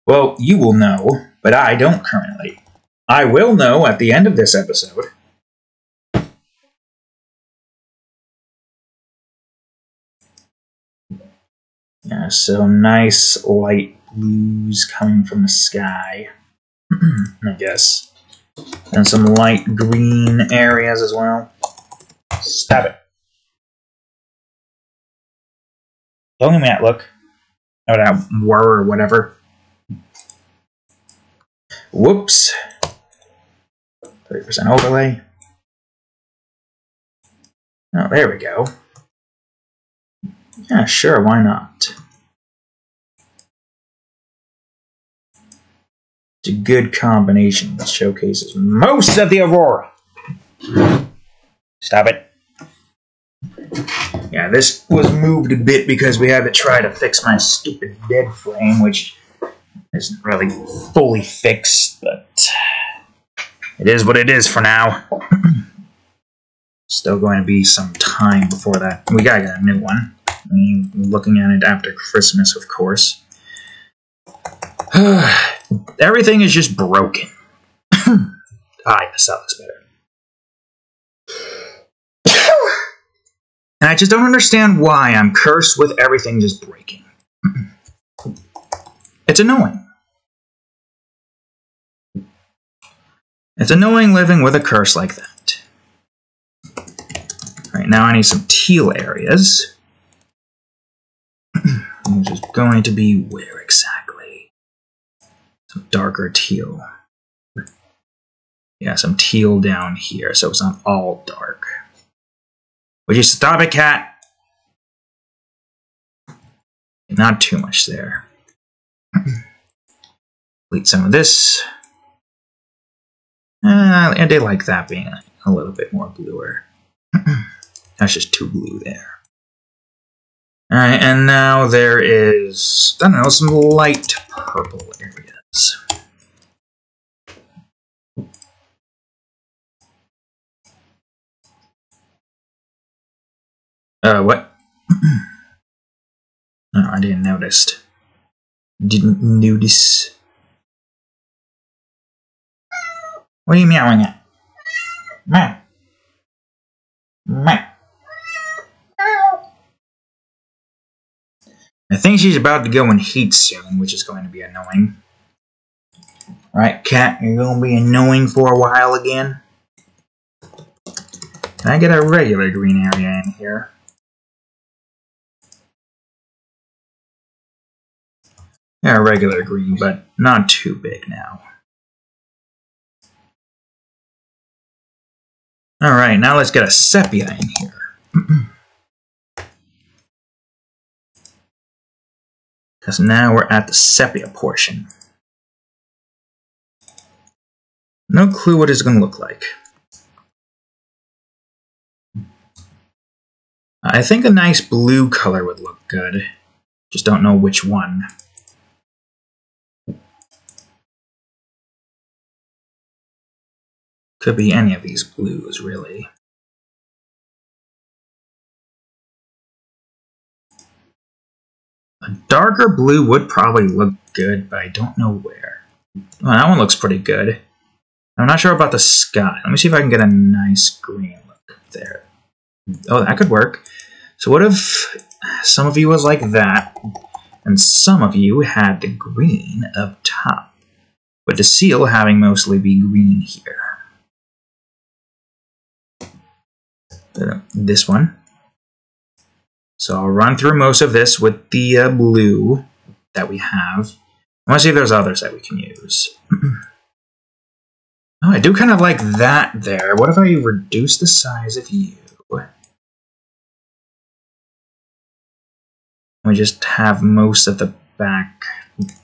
Well, you will know, but I don't currently. I will know at the end of this episode. Yeah, so nice light blues coming from the sky, I guess. And some light green areas as well. Stop it. Don't give me that look. Or that whir or whatever. Whoops. 30% overlay. Oh, there we go. Yeah, sure, why not? It's a good combination that showcases most of the aurora. Stop it. Yeah, this was moved a bit because we had to try to fix my stupid bed frame, which isn't really fully fixed, but it is what it is for now. Still going to be some time before that. We gotta get a new one. I mean, looking at it after Christmas, of course. Everything is just broken. Yes, that looks better. And I just don't understand why I'm cursed with everything just breaking. It's annoying. It's annoying living with a curse like that. Alright, now I need some teal areas. Which is going to be where exactly? Some darker teal. Yeah, some teal down here, so it's not all dark. Would you stop it, cat? Not too much there. Delete some of this. And they like that being a little bit more bluer. That's just too blue there. Alright, and now there is, I don't know, some light purple areas. What? Oh, I didn't notice. Didn't notice. What are you meowing at? Meow. Meow. I think she's about to go in heat soon, which is going to be annoying. Right, cat, you're going to be annoying for a while again. Can I get a regular green area in here? Yeah, a regular green, but not too big now. Alright, now let's get a sepia in here. Because now we're at the sepia portion. No clue what it's going to look like. I think a nice blue color would look good. Just don't know which one. Could be any of these blues, really. A darker blue would probably look good, but I don't know where. Well, that one looks pretty good. I'm not sure about the sky. Let me see if I can get a nice green look there. Oh, that could work. So what if some of you was like that, and some of you had the green up top, with the seal having mostly be green here. This one. So I'll run through most of this with the blue that we have. I want to see if there's others that we can use. Oh, I do kind of like that there. What if I reduce the size of you? We just have most of the back,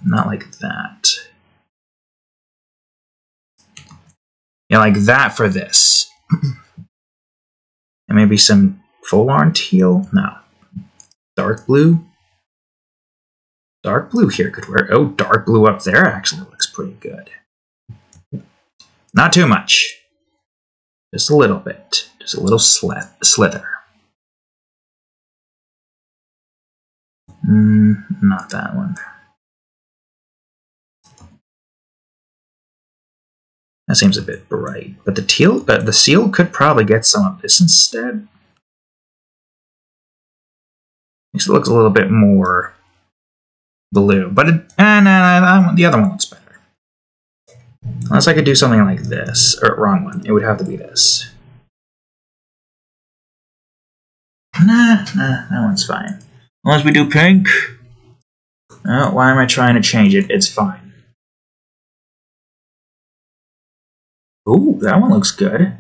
not like that. Yeah, like that for this. And maybe some full-on teal? No. Dark blue? Dark blue here could work. Oh, dark blue up there actually looks pretty good. Not too much. Just a little bit. Just a little slither. Not that one. That seems a bit bright. But the seal could probably get some of this instead. Makes it look a little bit more blue. But the other one looks better. Unless I could do something like this. Or wrong one. It would have to be this. Nah, that one's fine. Unless we do pink. Oh, why am I trying to change it? It's fine. Ooh, that one looks good.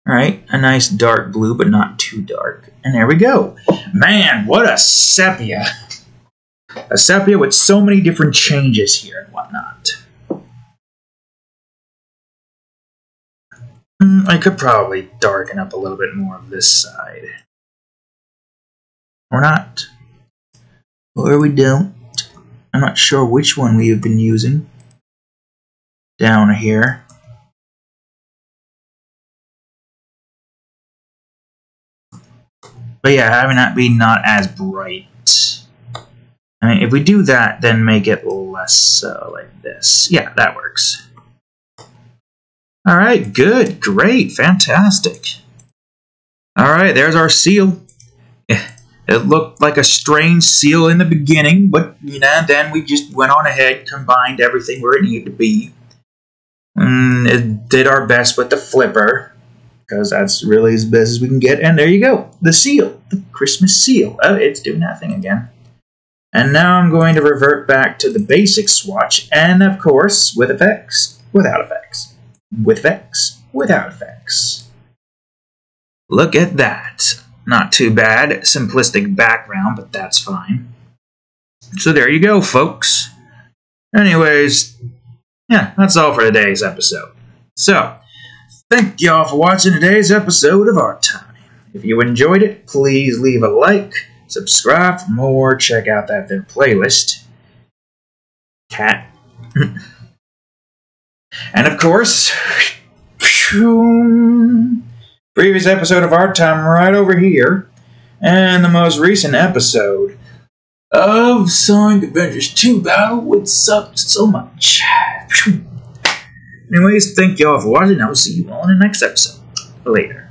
Alright, a nice dark blue, but not too dark. And there we go. Man, what a sepia. A sepia with so many different changes here and whatnot. I could probably darken up a little bit more of this side. Or not. Or we don't. I'm not sure which one we have been using. Down here. But yeah, having that be not as bright. I mean, if we do that, then make it less so, like this. Yeah, that works. Alright, good, great, fantastic. Alright, there's our seal. It looked like a strange seal in the beginning, but, you know, then we just went on ahead, combined everything where it needed to be. It did our best with the flipper, because that's really as best as we can get. And there you go, the seal, the Christmas seal. Oh, it's doing that thing again. And now I'm going to revert back to the basic swatch, and of course, with effects, without effects. With effects, without effects. Look at that. Not too bad. Simplistic background, but that's fine. So there you go, folks. Anyways, yeah, that's all for today's episode. So, thank y'all for watching today's episode of Art Time. If you enjoyed it, please leave a like, subscribe for more, check out that there playlist. Cat. And of course, previous episode of Art Time right over here, and the most recent episode of Sonic Adventures 2 Battle, which sucked so much. Anyways, thank y'all for watching. I will see you all in the next episode. Later.